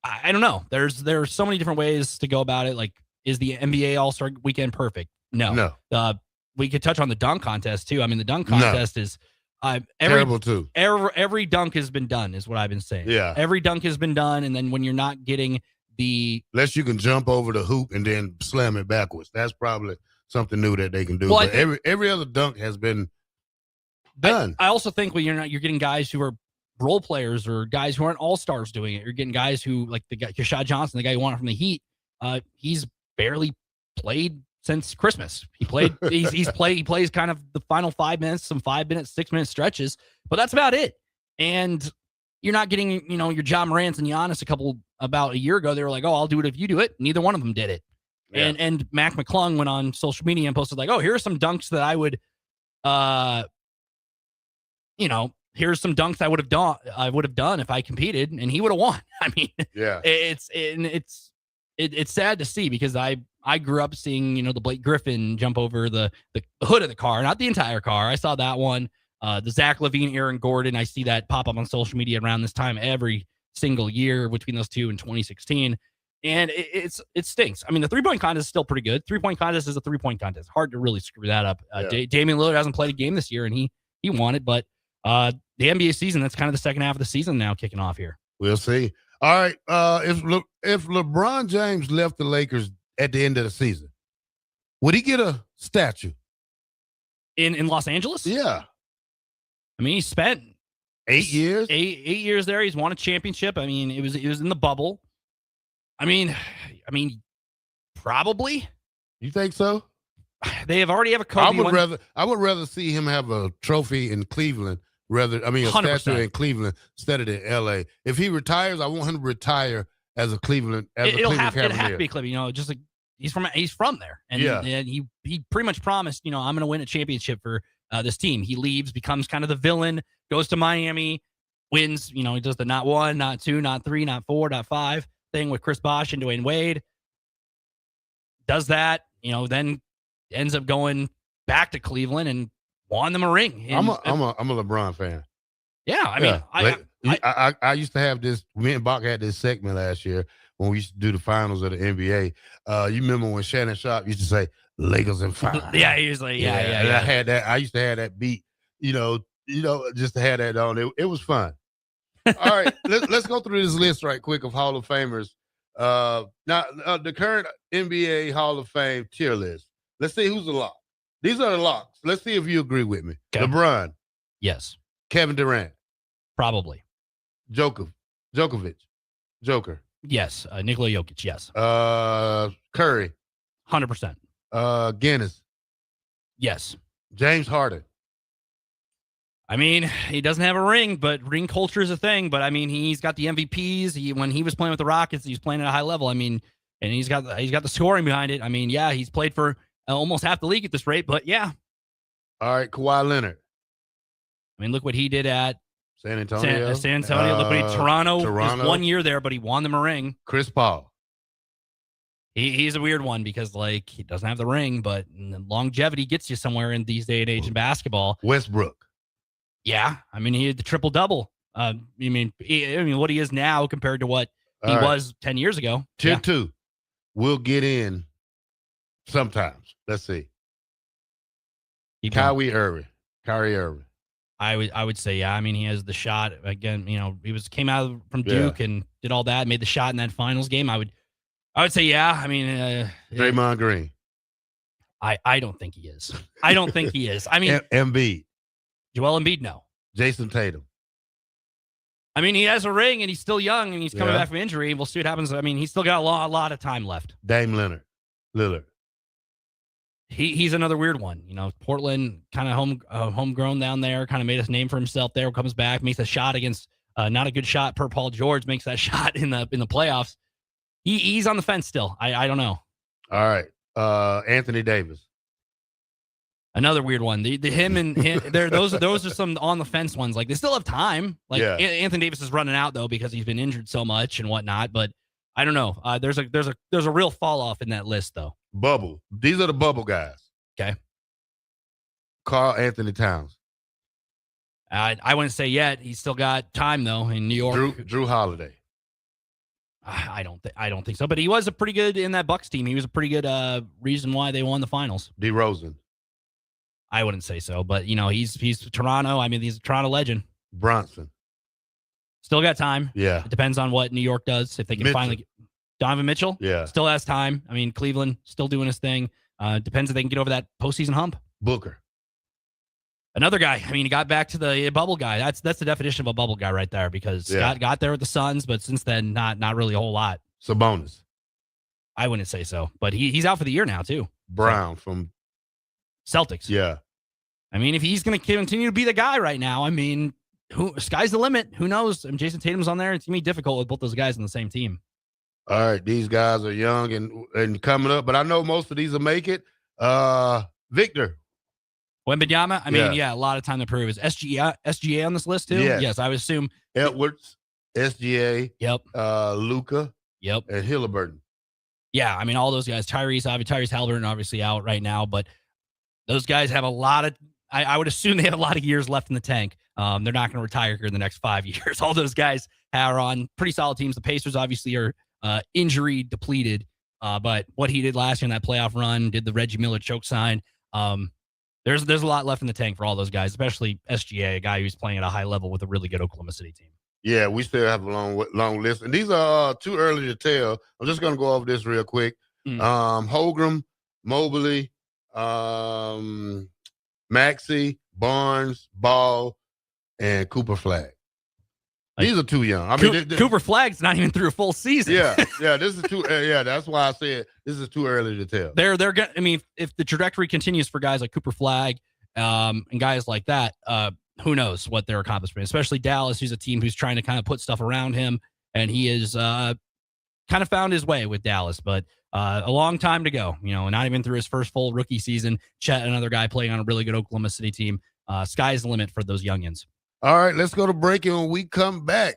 I don't know. There's so many different ways to go about it. Like, is the NBA All-Star weekend perfect? No. We could touch on the dunk contest too. I mean, the dunk contest is terrible too. Every dunk has been done, is what I've been saying. Yeah, every dunk has been done, and then when you're not getting unless you can jump over the hoop and then slam it backwards, that's probably something new that they can do. Well, but every other dunk has been done. I also think when you're getting guys who are role players or guys who aren't all-stars doing it. You're getting guys who, like the guy Keshad Johnson, the guy who won it from the Heat. He's barely played since Christmas. He played. He plays kind of the final 5 minutes, some 5-minute, 6-minute stretches, but that's about it. And you're not getting, your Ja Morants and Giannis about a year ago. They were like, "Oh, I'll do it if you do it." Neither one of them did it. Yeah. And Mac McClung went on social media and posted like, "Oh, here are some dunks that I would, here's some dunks I would have done if I competed," and he would have won. I mean, yeah, it's sad to see, because I grew up seeing, the Blake Griffin jump over the hood of the car, not the entire car. I saw that one. The Zach LaVine, Aaron Gordon. I see that pop up on social media around this time every single year between those two in 2016. And it stinks. I mean, the 3-point contest is still pretty good. 3-point contest is a 3-point contest. Hard to really screw that up. Damian Lillard hasn't played a game this year, and he won it. But the NBA season, that's kind of the second half of the season now kicking off here. We'll see. All right. If LeBron James left the Lakers at the end of the season, would he get a statue? In Los Angeles? Yeah. I mean, he spent 8 years. 8 years there. He's won a championship. I mean, it was in the bubble. I mean, probably. You think so? They already have a Kobe. I would rather see him have a trophy in Cleveland a 100%. statue in Cleveland instead of in LA. If he retires, I want him to retire as a Cleveland. It'll have to be Cleveland. Just like he's from there, and he pretty much promised. I'm going to win a championship for this team. He leaves, becomes kind of the villain, goes to Miami, wins. He does the not 1, not 2, not 3, not 4, not 5 thing with Chris Bosh and Dwayne Wade. Does that, then ends up going back to Cleveland and won them a ring. And I'm a LeBron fan. Yeah, I mean, I used to have this. Me and Bach had this segment last year when we used to do the finals of the NBA. You remember when Shannon Sharp used to say Lakers in 5? Yeah, he was like, yeah. I had that. I used to have that beat. Just to have that on. It was fun. All right, let's go through this list right quick of Hall of Famers. Now, the current NBA Hall of Fame tier list. Let's see who's the lock. These are the locks. Let's see if you agree with me. Okay. LeBron. Yes. Kevin Durant. Probably. Djokovic. Joker. Yes. Nikola Jokic. Yes. Curry. 100%. Guinness. Yes. James Harden. I mean, he doesn't have a ring, but ring culture is a thing. But I mean, he's got the MVPs. When he was playing with the Rockets, he was playing at a high level. I mean, and he's got the scoring behind it. I mean, yeah, he's played for almost half the league at this rate, but yeah. All right, Kawhi Leonard. I mean, look what he did at San Antonio. San Antonio. Look what he Toronto. Toronto. Just 1 year there, but he won them a ring. Chris Paul. He's a weird one because, like, he doesn't have the ring, but longevity gets you somewhere in these day and age in basketball. Westbrook. Yeah, I mean, he had the triple double. I mean, what he is now compared to what he was 10 years ago. Tier 2. We'll get in sometimes. Let's see. Kyrie Irving. I would say, yeah. I mean, he has the shot again. You know, he came out from Duke and did all that, made the shot in that finals game. I would say, yeah. I mean, Draymond Green. I don't think he is. I don't think he is. I mean, Embiid. Joel Embiid, no. Jason Tatum. I mean, he has a ring and he's still young and he's coming back from injury. We'll see what happens. I mean, he's still got a lot of time left. Dame Lillard. He's another weird one. You know, Portland kind of homegrown down there, kind of made a name for himself there, comes back, makes a shot against not a good shot per Paul George, makes that shot in the playoffs. He's on the fence still. I don't know. All right. Anthony Davis. Another weird one. Him those are some on the fence ones. Like, they still have time. Like, Anthony Davis is running out though because he's been injured so much and whatnot. But I don't know. There's a real fall off in that list though. Bubble. These are the bubble guys. Okay. Karl Anthony Towns. I wouldn't say yet. He's still got time though in New York. Drew Holiday. I don't think so. But he was a pretty good in that Bucks team. He was a pretty good reason why they won the finals. DeRozan. I wouldn't say so, but you know, he's Toronto. I mean, he's a Toronto legend. Bronson. Still got time. Yeah. It depends on what New York does. If they can finally get Donovan Mitchell. Yeah. Still has time. I mean, Cleveland still doing his thing. Depends if they can get over that postseason hump. Booker. Another guy. I mean, he got back to the bubble guy. That's the definition of a bubble guy right there because got there with the Suns, but since then, not really a whole lot. Sabonis. I wouldn't say so, but he's out for the year now too. Brown from Celtics. Yeah. I mean, if he's going to continue to be the guy right now, I mean, sky's the limit. Who knows? And Jason Tatum's on there. It's going to be difficult with both those guys on the same team. All right. These guys are young and coming up, but I know most of these will make it. Victor. Wembanyama? I mean, a lot of time to prove. Is SGA on this list too? Yes, I would assume. Edwards, SGA. Yep. Luka. Yep. And Haliburton. Yeah, I mean, all those guys. Tyrese Haliburton obviously out right now, but those guys have a lot of, I would assume they have a lot of years left in the tank. They're not going to retire here in the next 5 years. All those guys are on pretty solid teams. The Pacers obviously are injury depleted, but what he did last year in that playoff run, did the Reggie Miller choke sign. There's a lot left in the tank for all those guys, especially SGA, a guy who's playing at a high level with a really good Oklahoma City team. Yeah, we still have a long list, and these are too early to tell. I'm just going to go over this real quick. Holmgren, Mobley, Maxey, Barnes, Ball, and Cooper Flag. These are too young. I mean, Cooper Flag's not even through a full season. Yeah. This is too. That's why I said this is too early to tell. They're going. I mean, if the trajectory continues for guys like Cooper Flag, and guys like that, who knows what their accomplishment? Especially Dallas, who's a team who's trying to kind of put stuff around him, and he is kind of found his way with Dallas, but a long time to go. You know, not even through his first full rookie season. Chet, another guy playing on a really good Oklahoma City team. Sky's the limit for those youngins. All right, let's go to break, and when we come back,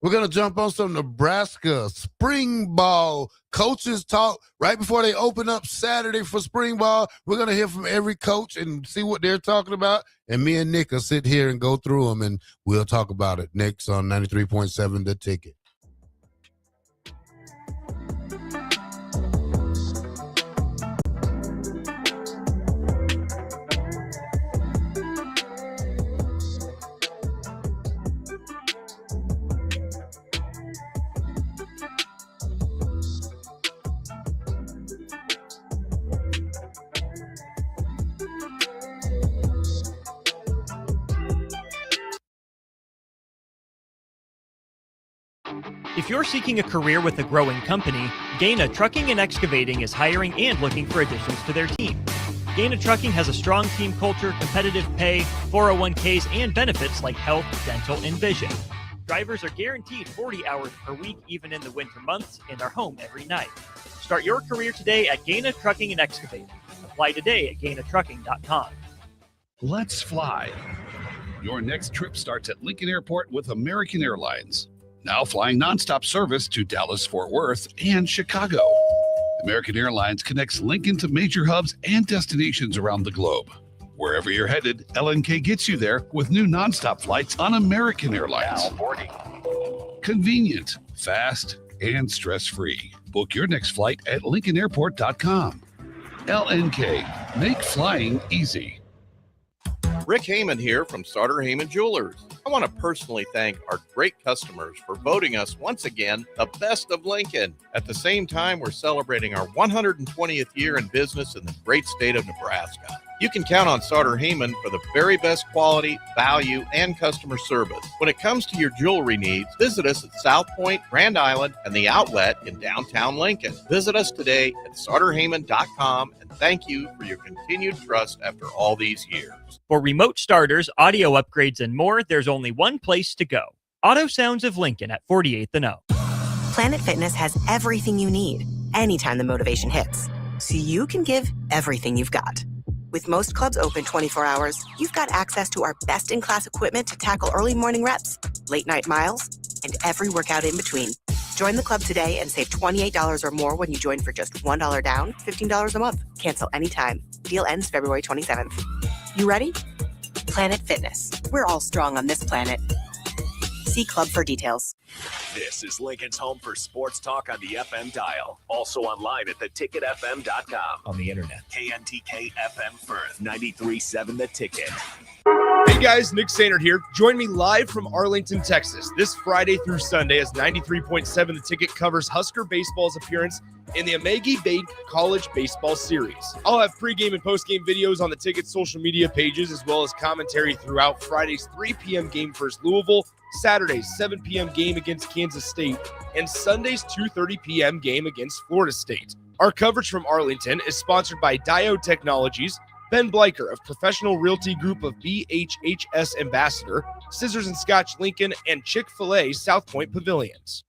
we're going to jump on some Nebraska spring ball coaches talk right before they open up Saturday for spring ball. We're going to hear from every coach and see what they're talking about, and me and Nick will sit here and go through them, and we'll talk about it next on 93.7 The Ticket. If you're seeking a career with a growing company, Gaina Trucking and Excavating is hiring and looking for additions to their team. Gaina Trucking has a strong team culture, competitive pay, 401ks, and benefits like health, dental, and vision. Drivers are guaranteed 40 hours per week, even in the winter months, and are home every night. Start your career today at Gaina Trucking and Excavating. Apply today at GainaTrucking.com. Let's fly. Your next trip starts at Lincoln Airport with American Airlines. Now flying nonstop service to Dallas, Fort Worth, and Chicago. American Airlines connects Lincoln to major hubs and destinations around the globe. Wherever you're headed, LNK gets you there with new nonstop flights on American Airlines. Convenient, fast, and stress-free. Book your next flight at LincolnAirport.com. LNK, make flying easy. Rick Heyman here from Sartor Heyman Jewelers. I want to personally thank our great customers for voting us once again the best of Lincoln. At the same time, we're celebrating our 120th year in business in the great state of Nebraska. You can count on Sartor Heyman for the very best quality, value, and customer service. When it comes to your jewelry needs, visit us at South Point, Grand Island, and the Outlet in downtown Lincoln. Visit us today at SartorHeyman.com, and thank you for your continued trust after all these years. For remote starters, audio upgrades, and more, there's only one place to go. Auto Sounds of Lincoln at 48th and O. Planet Fitness has everything you need anytime the motivation hits, so you can give everything you've got. With most clubs open 24 hours, you've got access to our best-in-class equipment to tackle early morning reps, late-night miles, and every workout in between. Join the club today and save $28 or more when you join for just $1 down, $15 a month. Cancel anytime. Deal ends February 27th. You ready? Planet Fitness. We're all strong on this planet. See club for details. This is Lincoln's home for sports talk on the FM dial. Also online at theticketfm.com. On the internet. KNTK FM Firth, 93.7 The Ticket. Hey guys, Nick Sainert here. Join me live from Arlington, Texas, this Friday through Sunday as 93.7 The Ticket covers Husker baseball's appearance in the Amagi Bank College Baseball Series. I'll have pregame and postgame videos on the Ticket's social media pages, as well as commentary throughout Friday's 3 p.m. game versus Louisville, Saturday's 7 p.m. game against Kansas State, and Sunday's 2:30 p.m. game against Florida State. Our coverage from Arlington is sponsored by Diode Technologies, Ben Bleicher of Professional Realty Group of BHHS Ambassador, Scissors and Scotch Lincoln, and Chick-fil-A South Point Pavilions.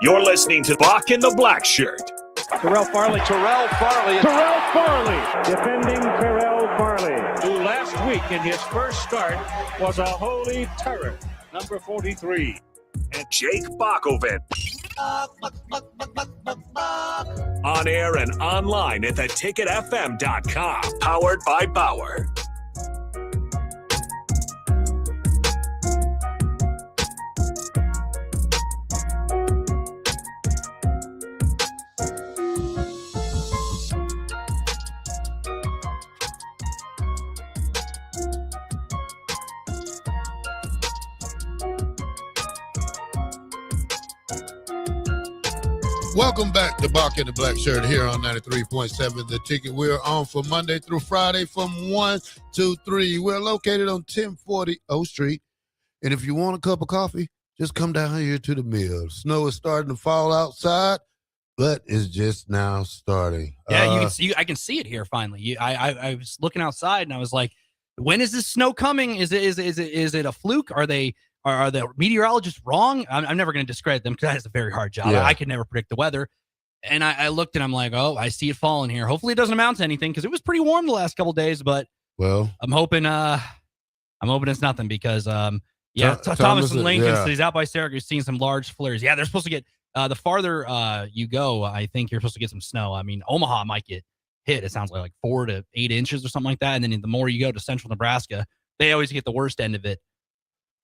You're listening to Bach in the Black Shirt. Terrell Farley, defending Terrell Farley, who last week in his first start was a holy terror, number 43. And Jake Bakoven. On air and online at theticketfm.com. Powered by Bauer. Welcome back to Bach in the Black Shirt here on 93.7 The Ticket. We're on for Monday through Friday from 1 to 3. We're located on 1040 O Street. And if you want a cup of coffee, just come down here to the mill. Snow is starting to fall outside, but it's just now starting. Yeah, you can see. I can see it here finally. I was looking outside and I was like, when is this snow coming? Is it a fluke? Are the meteorologists wrong? I'm never going to discredit them because that's a very hard job. Yeah. I could never predict the weather. And I looked and I'm like, oh, I see it falling here. Hopefully it doesn't amount to anything because it was pretty warm the last couple of days. But well, I'm hoping it's nothing because Thomas from Lincoln, so he's out by Syracuse seeing some large flurries. Yeah, they're supposed to get the farther you go, I think you're supposed to get some snow. I mean, Omaha might get hit. It sounds like 4 to 8 inches or something like that. And then the more you go to central Nebraska, they always get the worst end of it.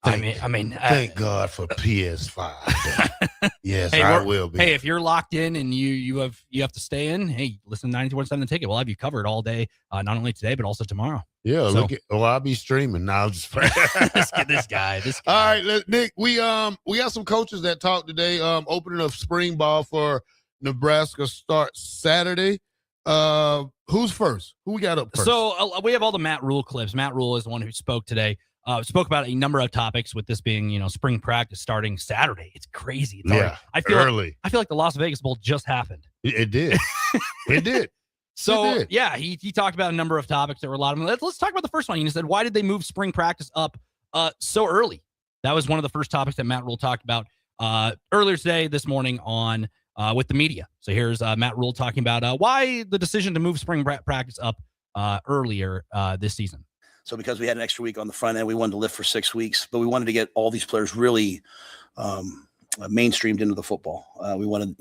Thank God for PS5. Yes, I will be. Hey, if you're locked in and you have to stay in, hey, listen to 92.7 The Ticket. We'll have you covered all day, not only today but also tomorrow. Yeah, I'll be streaming now. Just this guy. All right, Nick. We got some coaches that talked today. Opening of spring ball for Nebraska starts Saturday. Who's first? Who we got up first? So we have all the Matt Rule clips. Matt Rule is the one who spoke today. Spoke about a number of topics with this being, spring practice starting Saturday. It's crazy. It's I feel like the Las Vegas Bowl just happened. It did. It did. So yeah, he talked about a number of topics. There were a lot of them. Let's talk about the first one. He said, why did they move spring practice up so early? That was one of the first topics that Matt Rule talked about. earlier today, this morning on with the media. So here's Matt Rule talking about why the decision to move spring practice up earlier this season. So because we had an extra week on the front end, we wanted to lift for 6 weeks, but we wanted to get all these players really mainstreamed into the football. We wanted,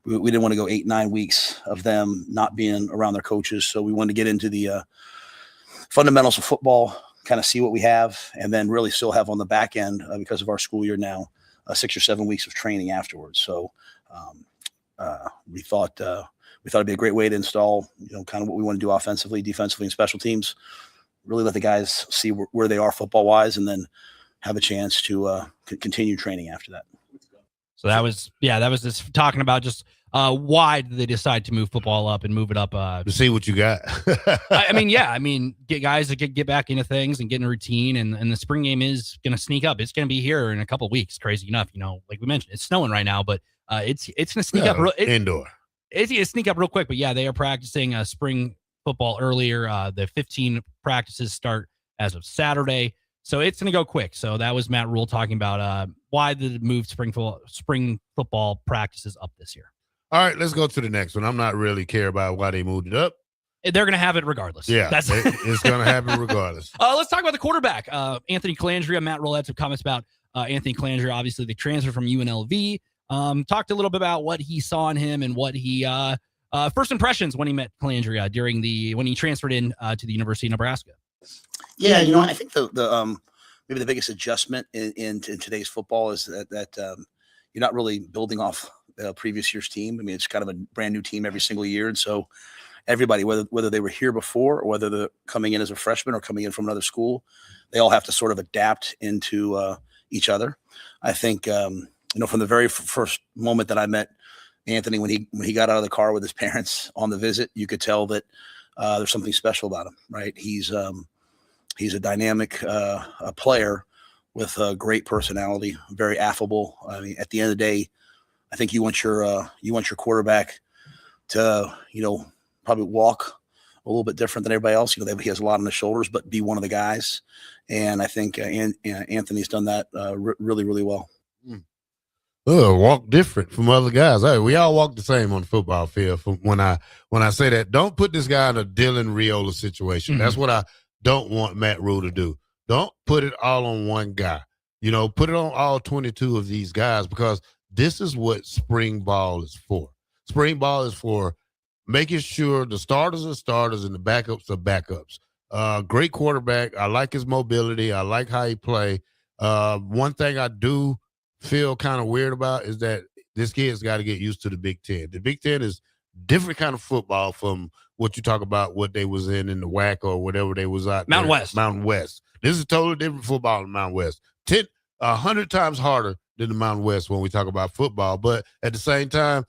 we didn't want to go 8-9 weeks of them not being around their coaches. So we wanted to get into the fundamentals of football, kind of see what we have, and then really still have on the back end because of our school year now, 6 or 7 weeks of training afterwards. So we thought it'd be a great way to install, kind of what we want to do offensively, defensively, and special teams. Really let the guys see where they are football wise, and then have a chance to continue training after that. So that was just talking about just why did they decide to move football up and move it up to see what you got. Get guys to get back into things and get in a routine, and the spring game is going to sneak up. It's going to be here in a couple of weeks. Crazy enough, like we mentioned, it's snowing right now, but it's going to sneak up indoor. It's going to sneak up real quick, but yeah, they are practicing spring football earlier. The 15 practices start as of Saturday, so it's going to go quick. So that was Matt Rule talking about why the move spring football practices up this year. All right, let's go to the next one. I'm not really care about why they moved it up. They're going to have it regardless. Yeah, it's going to happen regardless. Let's talk about the quarterback, Anthony Calandria. Matt Rule had some comments about Anthony Calandria. Obviously, the transfer from UNLV. Talked a little bit about what he saw in him and what he first impressions when he met Calandria when he transferred in to the University of Nebraska. Yeah, I think the maybe the biggest adjustment in today's football is that you're not really building off previous year's team. I mean, it's kind of a brand new team every single year, and so everybody, whether they were here before or whether they're coming in as a freshman or coming in from another school, they all have to sort of adapt into each other. I think from the very first moment that I met Anthony, when he got out of the car with his parents on the visit, you could tell that there's something special about him, right? He's a dynamic player with a great personality, very affable. I mean, at the end of the day, I think you want your quarterback to probably walk a little bit different than everybody else. He has a lot on his shoulders, but be one of the guys. And I think Anthony's done that really, really well. Walk different from other guys. We all walk the same on the football field. When I say that, don't put this guy in a Dylan Riola situation. Mm-hmm. That's what I don't want Matt Rule to do. Don't put it all on one guy. Put it on all 22 of these guys, because this is what spring ball is for. Spring ball is for making sure the starters are starters and the backups are backups. Great quarterback. I like his mobility. I like how he play. One thing I do feel kind of weird about is that this kid's got to get used to the Big Ten. The Big Ten is different kind of football from what you talk about, what they was in the WAC or whatever they was out Mountain there. West. Mountain West. This is totally different football in Mountain West. 100 times harder than the Mountain West when we talk about football. But at the same time,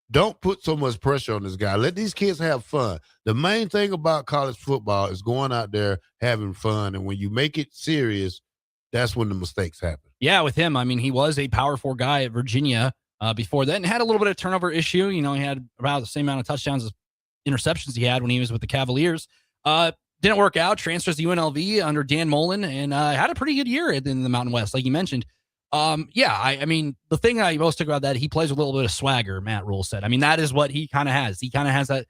don't put so much pressure on this guy. Let these kids have fun. The main thing about college football is going out there having fun. And when you make it serious, that's when the mistakes happen. Yeah, with him, I mean, he was a Power 4 guy at Virginia before that and had a little bit of turnover issue. He had about the same amount of touchdowns as interceptions he had when he was with the Cavaliers. Didn't work out. Transfers to UNLV under Dan Mullen and had a pretty good year in the Mountain West, like you mentioned. I mean, the thing I most took about that, he plays with a little bit of swagger, Matt Rule said. I mean, that is what he kind of has. He kind of has that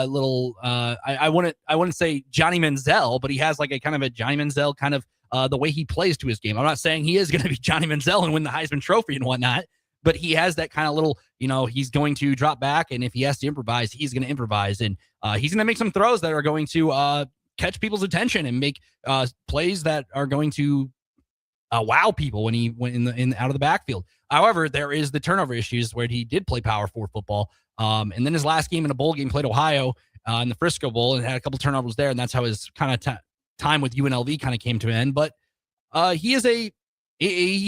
little, I wouldn't say Johnny Manziel, but he has like a kind of a Johnny Manziel kind of the way he plays to his game. I'm not saying he is going to be Johnny Manziel and win the Heisman Trophy and whatnot, but he has that kind of little, he's going to drop back, and if he has to improvise, he's going to improvise, and he's going to make some throws that are going to catch people's attention and make plays that are going to wow people when he went in out of the backfield. However, there is the turnover issues where he did play Power 4 football, and then his last game in a bowl game played Ohio in the Frisco Bowl and had a couple turnovers there, and that's how his kind of time with UNLV kind of came to an end. But he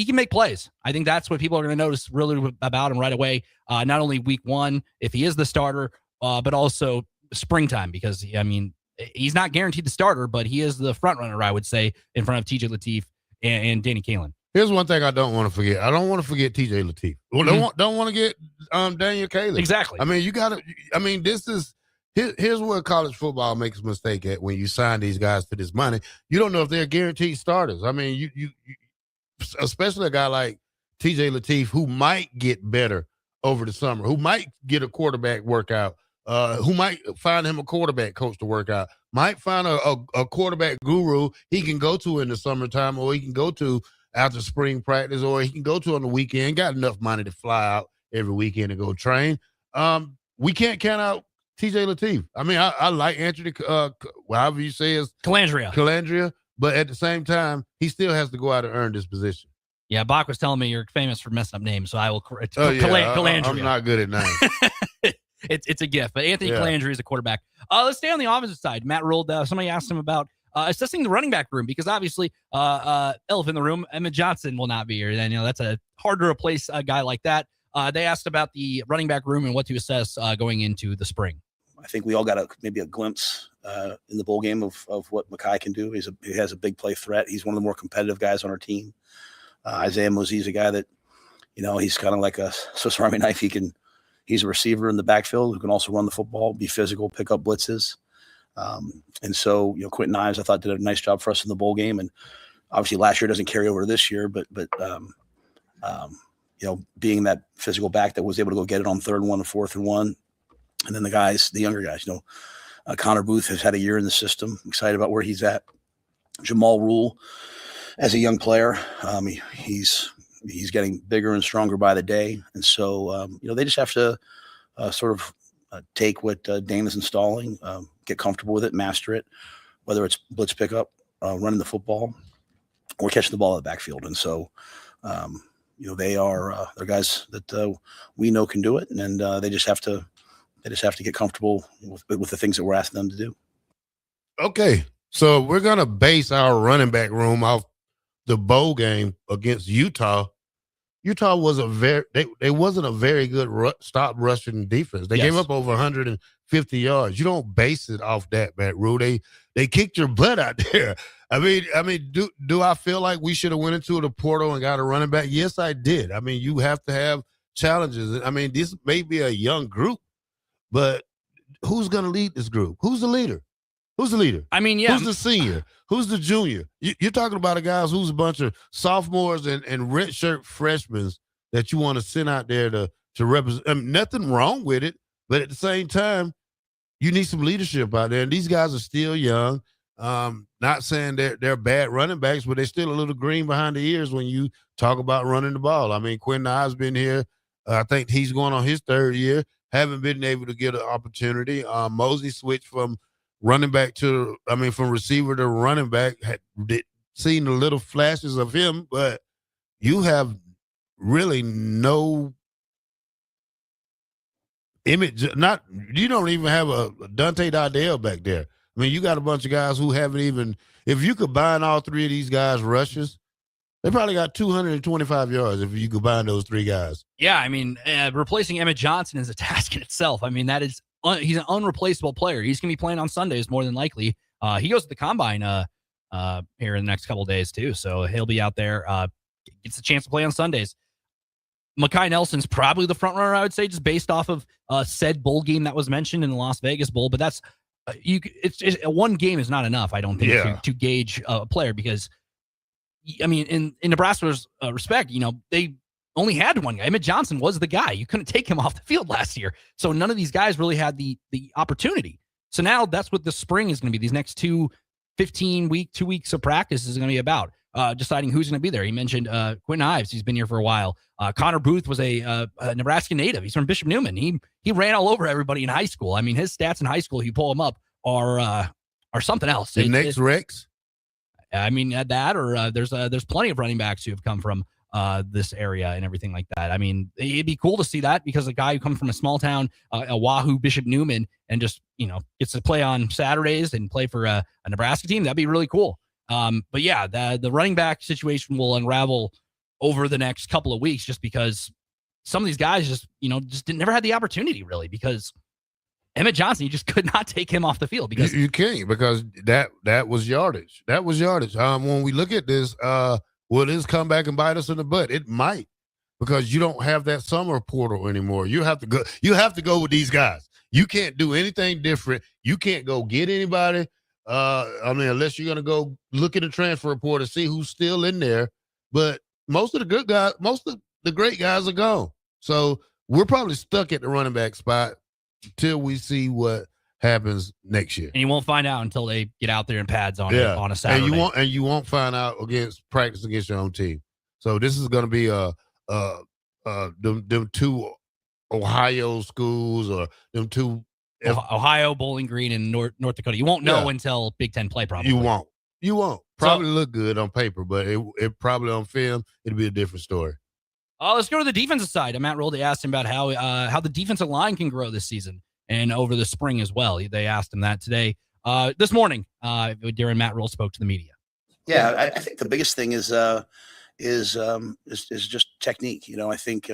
can make plays. I think that's what people are going to notice really about him right away. Not only week one, if he is the starter, but also springtime, because he's not guaranteed the starter, but he is the front runner, I would say, in front of TJ Lateef and Danny Kaelin. Here's one thing I don't want to forget. I don't want to forget TJ Lateef. Well, don't want to get Daniel Kaelin. Exactly. I mean, you got to. I mean, here's where college football makes a mistake at when you sign these guys for this money. You don't know if they're guaranteed starters. I mean, you especially a guy like TJ Lateef, who might get better over the summer, who might get a quarterback workout, who might find him a quarterback coach to work out, might find a quarterback guru he can go to in the summertime, or he can go to after spring practice, or he can go to on the weekend, got enough money to fly out every weekend to go train. We can't count out TJ Lateef. I mean, I like Anthony, however you say is Calandria, but at the same time, he still has to go out and earn this position. Yeah, Bach was telling me you're famous for messing up names, so I will correct. Calandria. I'm not good at names. It's a gift, but Anthony Calandria is a quarterback. Let's stay on the offensive side. Matt ruled. Somebody asked him about assessing the running back room, because obviously, elephant in the room, Emmett Johnson will not be here. And that's a hard to replace a guy like that. They asked about the running back room and what to assess going into the spring. I think we all got maybe a glimpse in the bowl game of what Mekhi can do. He has a big play threat. He's one of the more competitive guys on our team. Isaiah Mosey's a guy that, he's kind of like a Swiss Army knife. He's a receiver in the backfield who can also run the football, be physical, pick up blitzes. And so, Quentin Ives, I thought, did a nice job for us in the bowl game. And obviously last year doesn't carry over to this year, but being that physical back that was able to go get it on 3rd and 1 and 4th and 1. And then the younger guys, Connor Booth has had a year in the system. I'm excited about where he's at. Jamal Rule, as a young player, he's getting bigger and stronger by the day. And so, they just have to take what Dane is installing, get comfortable with it, master it, whether it's blitz pickup, running the football, or catching the ball in the backfield. And so, they're guys that we know can do it, and they just have to get comfortable with the things that we're asking them to do. Okay, so we're gonna base our running back room off the bowl game against Utah. Utah was they wasn't a very good stop rushing defense. They gave up over 150 yards. You don't base it off that, Matt Rule. They kicked your butt out there. I mean, do I feel like we should have went into the portal and got a running back? Yes, I did. I mean, you have to have challenges. I mean, this may be a young group, but who's going to lead this group? Who's the leader? Who's the leader? I mean, yeah. Who's the senior? Who's the junior? You're talking about a guys who's a bunch of sophomores and redshirt freshmen that you want to send out there to represent. I mean, nothing wrong with it, but at the same time, you need some leadership out there. And these guys are still young. Not saying they're bad running backs, but they're still a little green behind the ears when you talk about running the ball. I mean, Quentin Ives been here. I think he's going on his 3rd year. Haven't been able to get an opportunity. Mosey switched from from receiver to running back. Seen the little flashes of him, but you have really no image. You don't even have a Dante Dardale back there. I mean, you got a bunch of guys who haven't even. If you combine all 3 of these guys' rushes, they probably got 225 yards if you combine those 3 guys. Yeah, I mean, replacing Emmett Johnson is a task in itself. I mean, he's an unreplaceable player. He's going to be playing on Sundays more than likely. He goes to the combine here in the next couple of days too, so he'll be out there. Gets a chance to play on Sundays. Mekhi Nelson's probably the front runner, I would say, just based off of said bowl game that was mentioned in the Las Vegas Bowl. But that's it's one game is not enough, I don't think, to gauge a player, because I mean, in Nebraska's respect, they only had one guy. Emmett Johnson was the guy. You couldn't take him off the field last year. So none of these guys really had the opportunity. So now that's what the spring is going to be. These next 2 weeks of practice is going to be about deciding who's going to be there. He mentioned Quentin Ives. He's been here for a while. Connor Booth was a Nebraska native. He's from Bishop Neumann. He ran all over everybody in high school. I mean, his stats in high school, if you pull them up, are something else. The next Rex? I mean, that or there's plenty of running backs who have come from this area and everything like that. I mean, it'd be cool to see that, because a guy who comes from a small town, a Wahoo Bishop Neumann, and just, gets to play on Saturdays and play for a Nebraska team, that'd be really cool. But yeah, the running back situation will unravel over the next couple of weeks, just because some of these guys just never had the opportunity, really, because Emmett Johnson, you just could not take him off the field because you can't, because that was yardage. That was yardage. When we look at this, will this come back and bite us in the butt? It might, because you don't have that summer portal anymore. You have to go with these guys. You can't do anything different. You can't go get anybody. Unless you're going to go look at the transfer report and see who's still in there. But most of the good guys, most of the great guys are gone. So we're probably stuck at the running back spot till we see what happens next year. And you won't find out until they get out there in pads on a Saturday. And you won't find out practice against your own team. So this is going to be them two Ohio schools or them two Ohio, Bowling Green, and North Dakota. You won't know until Big Ten play, probably. You won't. Probably look good on paper, but it probably on film, it'll be a different story. Let's go to the defensive side. Matt Rule, they asked him about how the defensive line can grow this season and over the spring as well. They asked him that today, this morning, during Matt Rule spoke to the media. Yeah, I think the biggest thing is just technique. You know, I think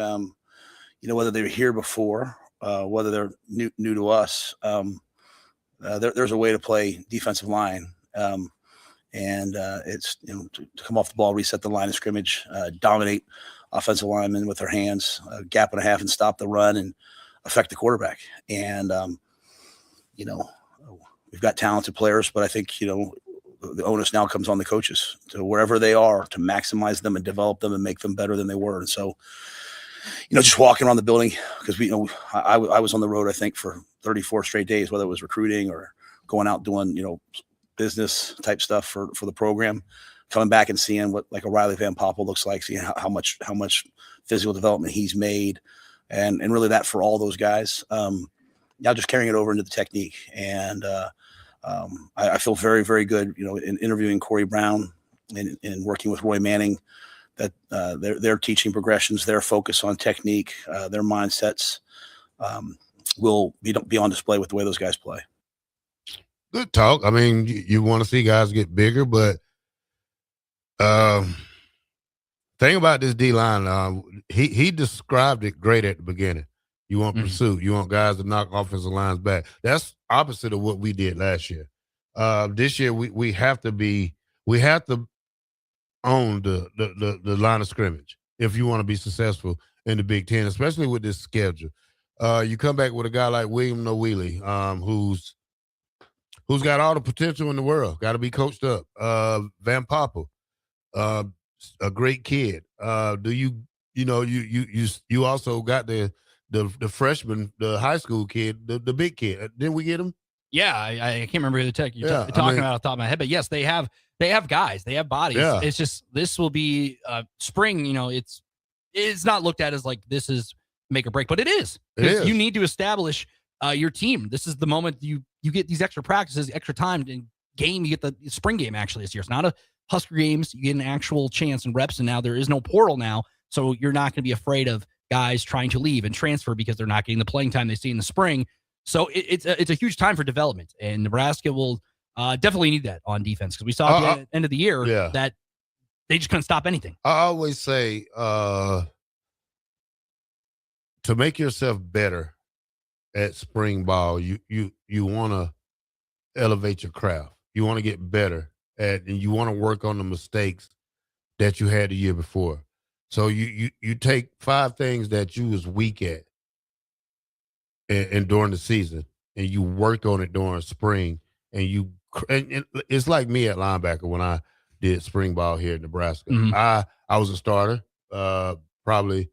whether they're here before, whether they're new to us, there's a way to play defensive line. And it's to come off the ball, reset the line of scrimmage, dominate offensive linemen with their hands, gap and a half, and stop the run and affect the quarterback. And we've got talented players, but I think the onus now comes on the coaches to wherever they are to maximize them and develop them and make them better than they were. And so, just walking around the building, because I was on the road, I think, for 34 straight days, whether it was recruiting or going out doing, business type stuff for the program, coming back and seeing what like a Riley Van Poppel looks like, seeing how much physical development he's made, and really that for all those guys. Now just carrying it over into the technique. And I feel very, very good, in interviewing Corey Brown and working with Roy Manning, that their teaching progressions, their focus on technique, their mindsets will be on display with the way those guys play. Good talk. I mean, you want to see guys get bigger, but thing about this D-line, he described it great at the beginning. You want pursuit. You want guys to knock offensive lines back. That's opposite of what we did last year. This year, we have to own the line of scrimmage if you want to be successful in the Big Ten, especially with this schedule. You come back with a guy like William Nowili, who's got all the potential in the world, got to be coached up. Van Poppel, a great kid. You also got the freshman, the high school kid, the big kid. Didn't we get him? Yeah, I can't remember who the tech you're talking about off the top of my head, but yes, they have guys, they have bodies. Yeah. It's just this will be spring. It's not looked at as like this is make or break, but it is. You need to establish your team. This is the moment you get these extra practices, extra time in game. You get the spring game actually this year. It's not a Husker games. You get an actual chance and reps, and now there is no portal now, so you're not going to be afraid of guys trying to leave and transfer because they're not getting the playing time they see in the spring. So it's a huge time for development, and Nebraska will definitely need that on defense, because we saw at the end of the year that they just couldn't stop anything. I always say to make yourself better at spring ball, you want to elevate your craft. You want to get better and you want to work on the mistakes that you had the year before. So you take 5 things that you was weak at and during the season, and you work on it during spring, and it's like me at linebacker when I did spring ball here in Nebraska. Mm-hmm. I was a starter, probably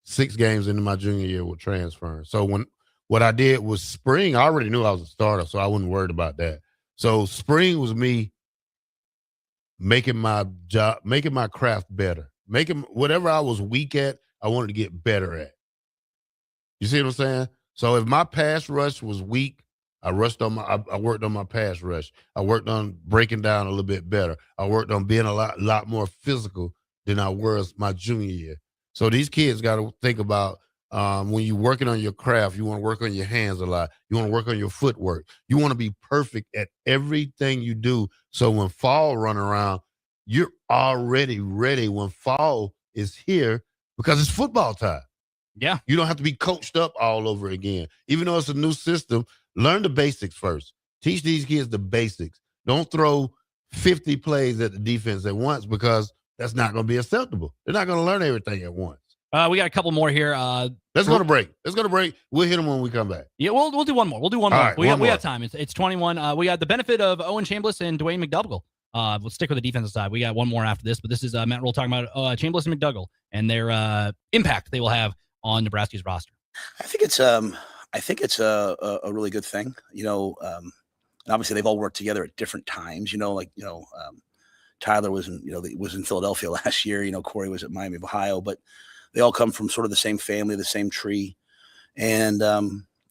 6 games into my junior year with transferring. So what I did was spring, I already knew I was a starter, so I wasn't worried about that. So spring was me making my job, making my craft better, making whatever I was weak at, I wanted to get better at. You see what I'm saying? So if my pass rush was weak, I worked on my pass rush. I worked on breaking down a little bit better. I worked on being a lot more physical than I was my junior year. So these kids got to think about when you're working on your craft, you want to work on your hands a lot. You want to work on your footwork. You want to be perfect at everything you do. So when fall run around, you're already ready when fall is here, because it's football time. Yeah. You don't have to be coached up all over again. Even though it's a new system, learn the basics first. Teach these kids the basics. Don't throw 50 plays at the defense at once, because that's not going to be acceptable. They're not going to learn everything at once. We got a couple more here. Let's go to break. We'll hit them when we come back. Yeah, we'll do one more. We'll do one more. Right, We got time. It's 21. We got the benefit of Owen Chambliss and Dwayne McDougall. We'll stick with the defensive side. We got one more after this, but this is Matt Rule talking about Chambliss and McDougall and their impact they will have on Nebraska's roster. I think it's a really good thing, and obviously they've all worked together at different times, Tyler was in Philadelphia last year, Corey was at Miami of Ohio, but they all come from sort of the same family, the same tree. And,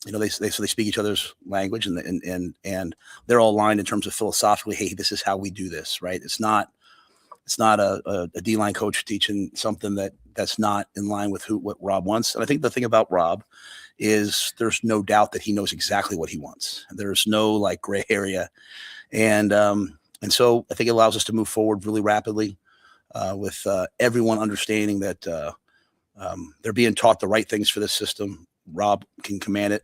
they speak each other's language and they're all aligned in terms of philosophically, hey, this is how we do this, right? It's not a D-line coach teaching something that's not in line with what Rob wants. And I think the thing about Rob is there's no doubt that he knows exactly what he wants. There's no like gray area. And so I think it allows us to move forward really rapidly with everyone understanding that they're being taught the right things for this system. Rob can command it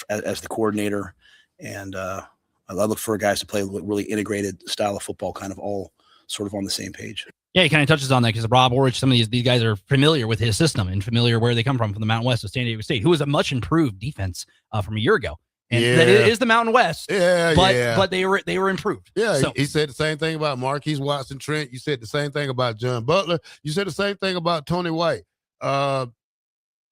as the coordinator. And I look for guys to play a really integrated style of football, kind of all sort of on the same page. Yeah, he kind of touches on that because Rob Orridge, some of these guys are familiar with his system and familiar where they come from the Mountain West of San Diego State, who was a much improved defense from a year ago. And that is the Mountain West. But they were improved. Yeah, so. He said the same thing about Marquise Watson Trent. You said the same thing about John Butler. You said the same thing about Tony White.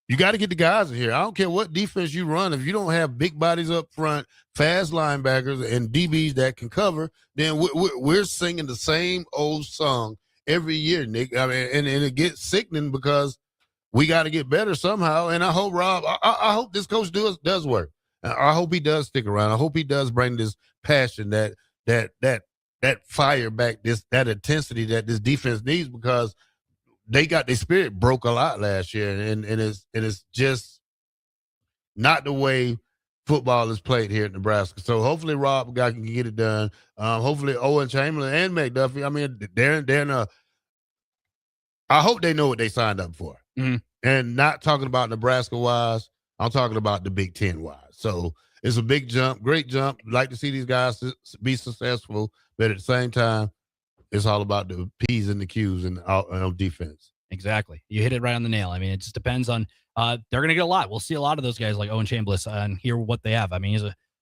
You got to get the guys in here. I don't care what defense you run. If you don't have big bodies up front, fast linebackers, and DBs that can cover, then we're singing the same old song every year, Nick. I mean, and it gets sickening because we got to get better somehow. And I hope Rob, I hope this coach does work. I hope he does stick around. I hope he does bring this passion, that fire back, that intensity that this defense needs, because they got their spirit broke a lot last year, and it's just not the way football is played here in Nebraska. So hopefully Rob can get it done. Hopefully Owen Chamberlain and McDuffie. I mean, they're I hope they know what they signed up for. Mm-hmm. And not talking about Nebraska wise, I'm talking about the Big Ten wise. So it's a big jump, great jump. Like to see these guys be successful, but at the same time, it's all about the P's and the Q's and on defense. Exactly. You hit it right on the nail. I mean, it just depends on they're going to get a lot. We'll see a lot of those guys like Owen Chambliss and hear what they have. I mean,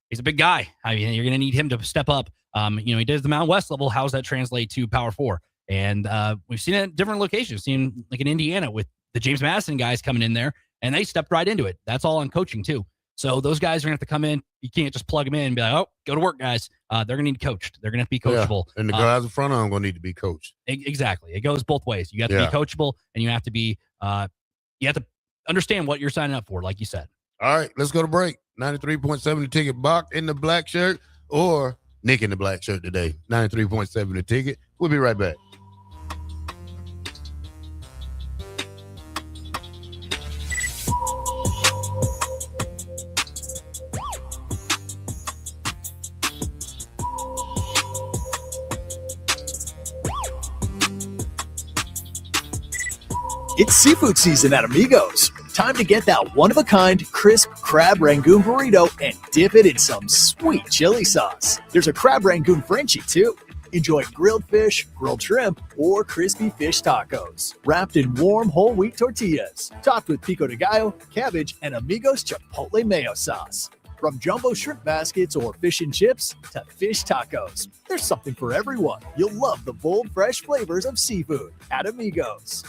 he's a big guy. I mean, you're going to need him to step up. He does the Mountain West level. How does that translate to Power 4? And we've seen it at different locations. We've seen like in Indiana with the James Madison guys coming in there, and they stepped right into it. That's all on coaching too. So those guys are going to have to come in. You can't just plug them in and be like, oh, go to work, guys. They're going to need coached. They're going to have to be coachable. Yeah. And the guys in front of them are going to need to be coached. Exactly. It goes both ways. You have to be coachable, and you have to be you have to understand what you're signing up for, like you said. All right, let's go to break. 93.7 The Ticket. Bach in the black shirt or Nick in the black shirt today. 93.7 The Ticket. We'll be right back. It's seafood season at Amigos. Time to get that one-of-a-kind, crisp crab rangoon burrito and dip it in some sweet chili sauce. There's a crab rangoon Frenchie, too. Enjoy grilled fish, grilled shrimp, or crispy fish tacos, wrapped in warm whole wheat tortillas, topped with pico de gallo, cabbage, and Amigos Chipotle mayo sauce. From jumbo shrimp baskets or fish and chips to fish tacos, there's something for everyone. You'll love the bold, fresh flavors of seafood at Amigos.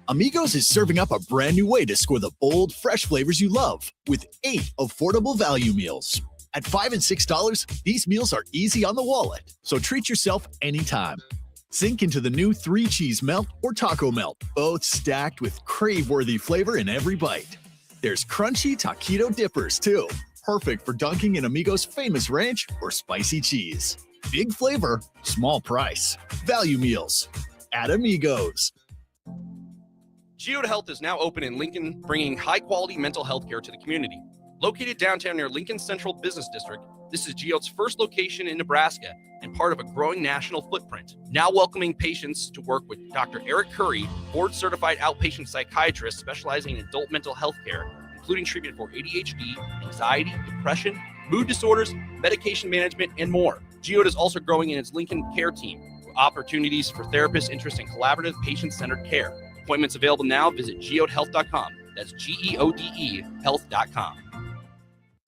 Amigos is serving up a brand new way to score the bold, fresh flavors you love with 8 affordable value meals. At $5 and $6, these meals are easy on the wallet, so treat yourself anytime. Sink into the new 3-cheese melt or taco melt, both stacked with crave-worthy flavor in every bite. There's crunchy taquito dippers, too, perfect for dunking in Amigos' famous ranch or spicy cheese. Big flavor, small price. Value meals at Amigos. Geode Health is now open in Lincoln, bringing high-quality mental health care to the community. Located downtown near Lincoln Central Business District, this is Geode's first location in Nebraska and part of a growing national footprint. Now welcoming patients to work with Dr. Eric Curry, board-certified outpatient psychiatrist specializing in adult mental health care, including treatment for ADHD, anxiety, depression, mood disorders, medication management, and more. Geode is also growing in its Lincoln Care Team, with opportunities for therapists interested in collaborative, patient-centered care. Appointments available now. Visit geodehealth.com. That's GEODE health.com.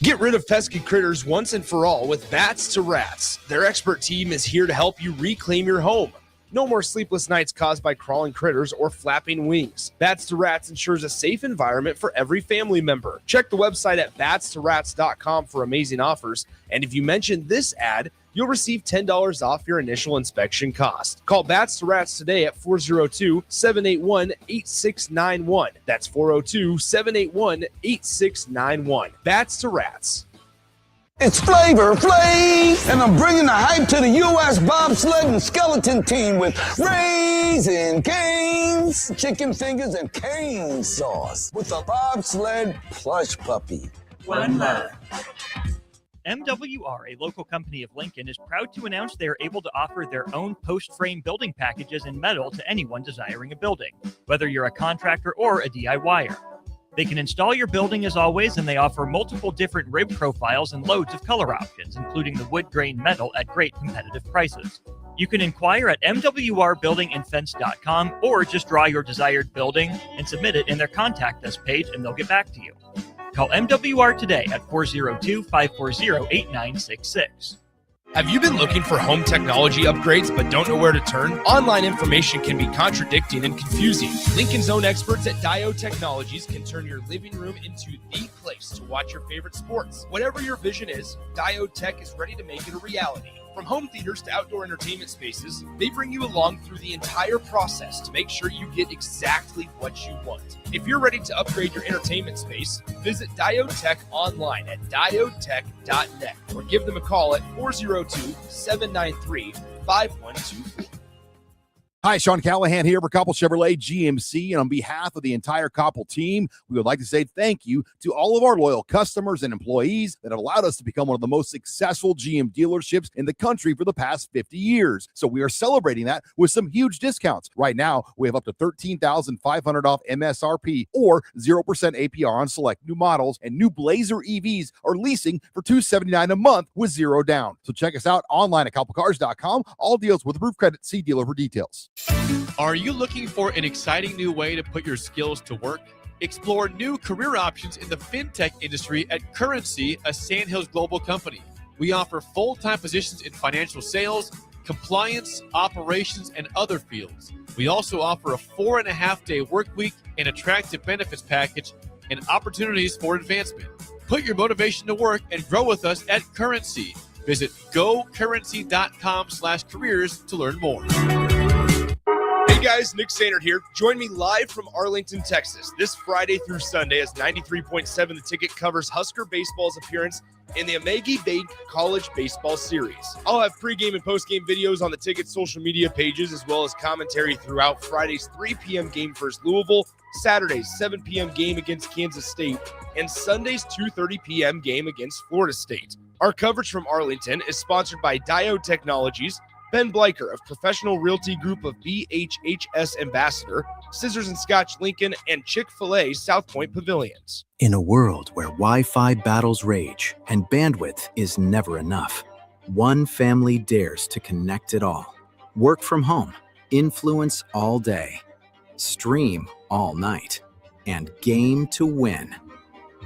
Get rid of pesky critters once and for all with Bats to Rats. Their expert team is here to help you reclaim your home. No more sleepless nights caused by crawling critters or flapping wings. Bats to Rats ensures a safe environment for every family member. Check the website at batstorats.com for amazing offers. And if you mention this ad, you'll receive $10 off your initial inspection cost. Call Bats to Rats today at 402-781-8691. That's 402-781-8691. Bats to Rats. It's Flavor Flav, and I'm bringing the hype to the U.S. bobsled and skeleton team with Raisin Cane's, chicken fingers, and cane sauce with a bobsled plush puppy. One love. MWR, a local company of Lincoln, is proud to announce they are able to offer their own post-frame building packages in metal to anyone desiring a building, whether you're a contractor or a DIYer. They can install your building as always, and they offer multiple different rib profiles and loads of color options, including the wood grain metal at great competitive prices. You can inquire at mwrbuildingandfence.com or just draw your desired building and submit it in their Contact Us page, and they'll get back to you. Call MWR today at 402-540-8966. Have you been looking for home technology upgrades but don't know where to turn? Online information can be contradicting and confusing. Lincoln's own experts at Diode Technologies can turn your living room into the place to watch your favorite sports. Whatever your vision is, Diode Tech is ready to make it a reality. From home theaters to outdoor entertainment spaces, they bring you along through the entire process to make sure you get exactly what you want. If you're ready to upgrade your entertainment space, visit Diode Tech online at diodetech.net or give them a call at 402-793-5124. Hi, Sean Callahan here for Koppel Chevrolet GMC, and on behalf of the entire Koppel team, we would like to say thank you to all of our loyal customers and employees that have allowed us to become one of the most successful GM dealerships in the country for the past 50 years. So we are celebrating that with some huge discounts. Right now, we have up to $13,500 off MSRP or 0% APR on select new models, and new Blazer EVs are leasing for $279 a month with zero down. So check us out online at koppelcars.com. All deals with approved credit. See dealer for details. Are you looking for an exciting new way to put your skills to work? Explore new career options in the fintech industry at Currency, a Sandhills global company. We offer full-time positions in financial sales, compliance, operations, and other fields. We also offer a 4.5-day work week, an attractive benefits package, and opportunities for advancement. Put your motivation to work and grow with us at Currency. Visit gocurrency.com/careers to learn more. Hey guys, Nick Sainert here. Join me live from Arlington, Texas, this Friday through Sunday as 93.7 The Ticket covers Husker Baseball's appearance in the Amagi Bank College Baseball Series. I'll have pregame and postgame videos on the Ticket's social media pages, as well as commentary throughout Friday's 3 p.m. game versus Louisville, Saturday's 7 p.m. game against Kansas State, and Sunday's 2:30 p.m. game against Florida State. Our coverage from Arlington is sponsored by Diode Technologies, Ben Bleicher of Professional Realty Group of BHHS Ambassador, Scissors and Scotch Lincoln, and Chick-fil-A South Point Pavilions. In a world where Wi-Fi battles rage and bandwidth is never enough, one family dares to connect it all. Work from home, influence all day, stream all night, and game to win.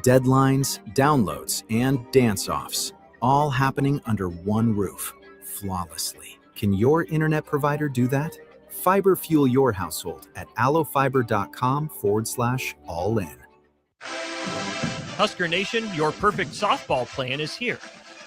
Deadlines, downloads, and dance-offs, all happening under one roof, flawlessly. Can your internet provider do that? Fiber fuel your household at allofiber.com/all-in. Husker Nation, your perfect softball plan is here.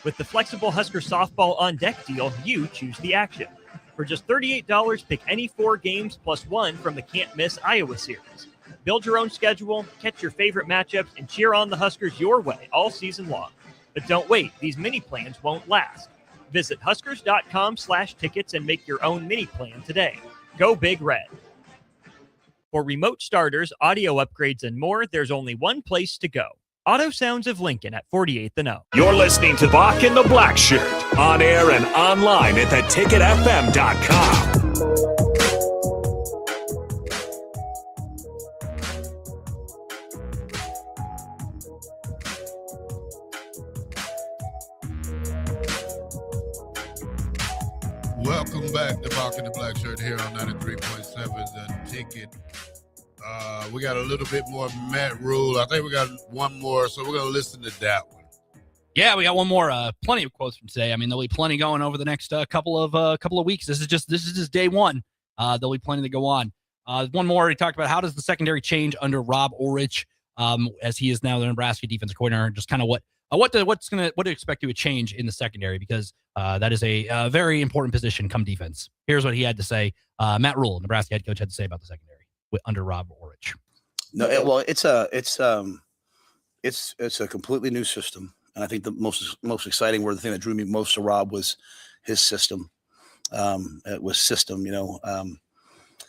With the flexible Husker Softball On Deck deal, you choose the action. For just $38, pick any 4 games plus 1 from the can't-miss Iowa series. Build your own schedule, catch your favorite matchups, and cheer on the Huskers your way all season long. But don't wait, these mini plans won't last. Visit huskers.com/tickets and make your own mini plan today. Go Big Red. For remote starters, audio upgrades, and more, there's only one place to go. Auto Sounds of Lincoln at 48th and O. You're listening to Bach in the Black Shirt, on air and online at theticketfm.com. Welcome back to Bach in the Black Shirt here on 93.7 The Ticket. We got a little bit more Matt Rule. I think we got one more, so we're going to listen to that one. Yeah, we got one more. Plenty of quotes from today. I mean, there'll be plenty going over the next couple of weeks. This is just day one. There'll be plenty to go on. One more, he talked about how does the secondary change under Rob Orich, as he is now the Nebraska defensive coordinator, just kind of what to expect to change in the secondary, because that is a very important position come defense. Here's what he had to say. Matt Rule, Nebraska head coach, had to say about the secondary under Rob Orich. No, well, it's a completely new system, and I think the most exciting the thing that drew me most to Rob was his system. It was system,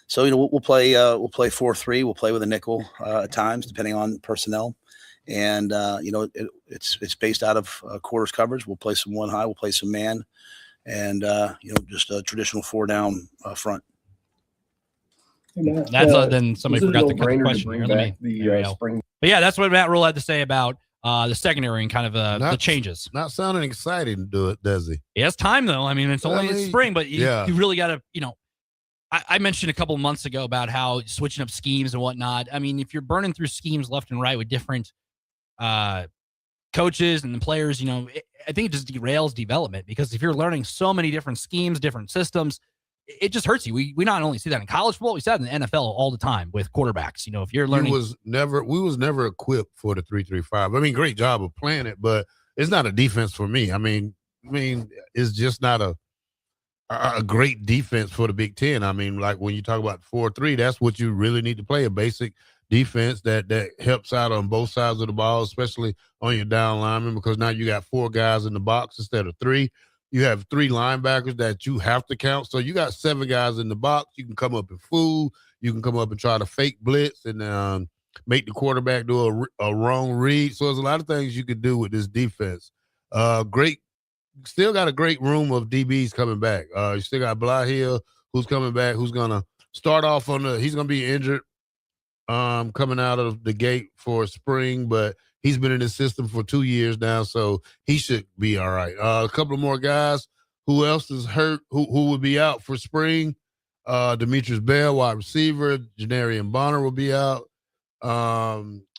So we'll play 4-3. We'll play with a nickel at times, depending on personnel, and it's based out of quarters coverage. We'll play some one high. We'll play some man, and just a traditional 4-down front. That's then somebody forgot the question here. Let me. But yeah, that's what Matt Rule had to say about the secondary and kind of the changes. Not sounding excited to do it, does he? He has time though. I mean, it's only spring, but you really got to, I mentioned a couple of months ago about how switching up schemes and whatnot. I mean, if you're burning through schemes left and right with different coaches and the players, I think it just derails development, because if you're learning so many different schemes, different systems, it just hurts you. We not only see that in college football, we see that in the NFL all the time with quarterbacks. If you're learning, we was never equipped for the 3-3-5. I mean, great job of playing it, but it's not a defense for me. I mean, it's just not a great defense for the Big Ten. I mean, like when you talk about 4-3, that's what you really need to play, a basic defense that helps out on both sides of the ball, especially on your down linemen, because now you got 4 guys in the box instead of 3. You have 3 linebackers that you have to count. So you got 7 guys in the box. You can come up and fool. You can come up and try to fake blitz and make the quarterback do a wrong read. So there's a lot of things you could do with this defense. Still got a great room of DBs coming back. You still got Blahill, who's coming back, who's going to start off he's going to be injured coming out of the gate for spring, but he's been in the system for 2 years now, so he should be all right. A couple of more guys. Who else is hurt? Who will be out for spring? Demetrius Bell, wide receiver. Janarian Bonner will be out.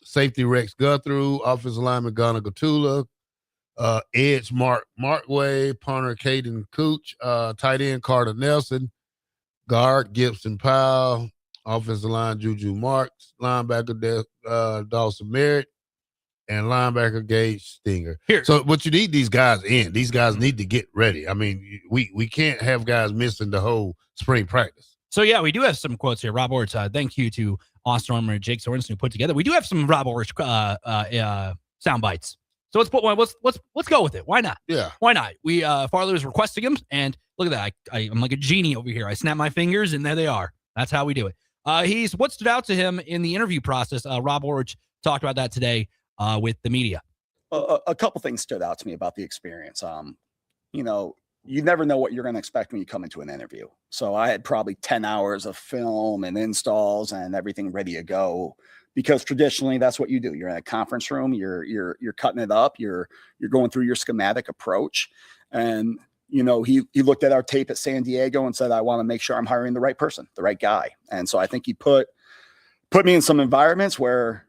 Safety Rex Guthrie. Offensive lineman Ghana Gatula. Edge Mark Markway. Punter Caden Cooch. Tight end Carter Nelson. Guard Gibson Powell. Offensive line Juju Marks. Linebacker Dawson Merritt. And linebacker Gage Stinger. So, but you need these guys in. These guys need to get ready. I mean, we can't have guys missing the whole spring practice. So, yeah, we do have some quotes here. Rob Orich, thank you to Austin Ormer and Jake Sorensen who put together. We do have some Rob Orich sound bites. So let's go with it. Why not? Yeah. Why not? Farley was requesting them, and look at that. I'm like a genie over here. I snap my fingers, and there they are. That's how we do it. What stood out to him in the interview process. Rob Orich talked about that today. With the media. A couple things stood out to me about the experience. You never know what you're going to expect when you come into an interview. So I had probably 10 hours of film and installs and everything ready to go, because traditionally that's what you do. You're in a conference room, you're cutting it up, you're going through your schematic approach. And he looked at our tape at San Diego and said, I want to make sure I'm hiring the right person, the right guy. And so I think he put me in some environments where,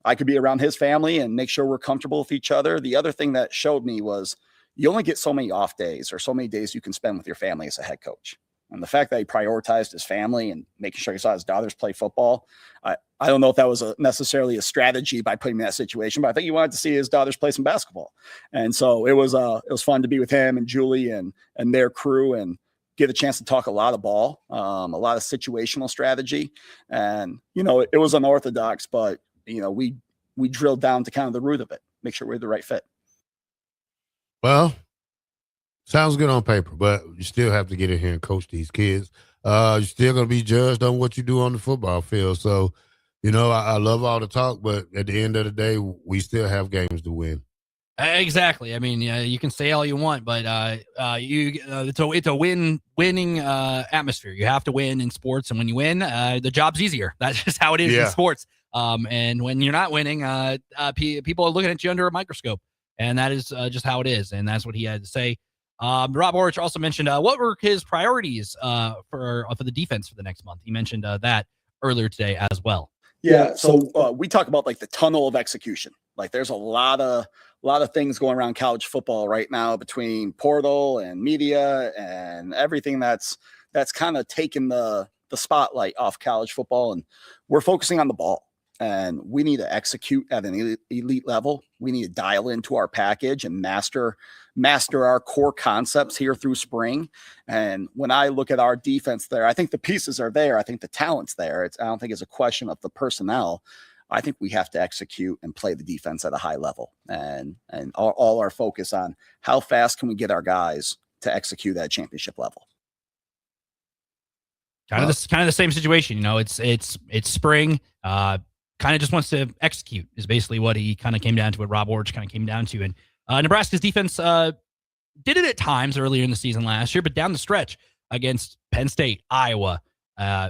I could be around his family and make sure we're comfortable with each other. The other thing that showed me was you only get so many off days or so many days you can spend with your family as a head coach. And the fact that he prioritized his family and making sure he saw his daughters play football, I don't know if that was necessarily a strategy by putting him in that situation, but I think he wanted to see his daughters play some basketball. And so it was fun to be with him and Julie and their crew and get a chance to talk a lot of ball, a lot of situational strategy. And, it was unorthodox, but we drilled down to kind of the root of it, make sure we're the right fit. Well, sounds good on paper, but you still have to get in here and coach these kids. You're still going to be judged on what you do on the football field. So, I love all the talk, but at the end of the day, we still have games to win. Exactly. I mean, you can say all you want, but it's a winning atmosphere. You have to win in sports, and when you win, the job's easier. That's just how it is in sports. And when you're not winning, people are looking at you under a microscope, and that is just how it is. And that's what he had to say. Rob Orich also mentioned what were his priorities for the defense for the next month. He mentioned that earlier today as well. Yeah. So we talk about like the tunnel of execution. Like there's a lot of things going around college football right now between portal and media and everything that's that's kind of taken the spotlight off college football, and we're focusing on the ball. And we need to execute at an elite level. We need to dial into our package and master our core concepts here through spring. And when I look at our defense there, I think the pieces are there. I think the talent's there. I don't think it's a question of the personnel. I think we have to execute and play the defense at a high level, and all our focus on how fast can we get our guys to execute at championship level. Kind of the same situation. You know, it's spring. Kind of just wants to execute is basically what he kind of came down to, what Rob Orich kind of came down to. And Nebraska's defense did it at times earlier in the season last year, but down the stretch against Penn State, Iowa,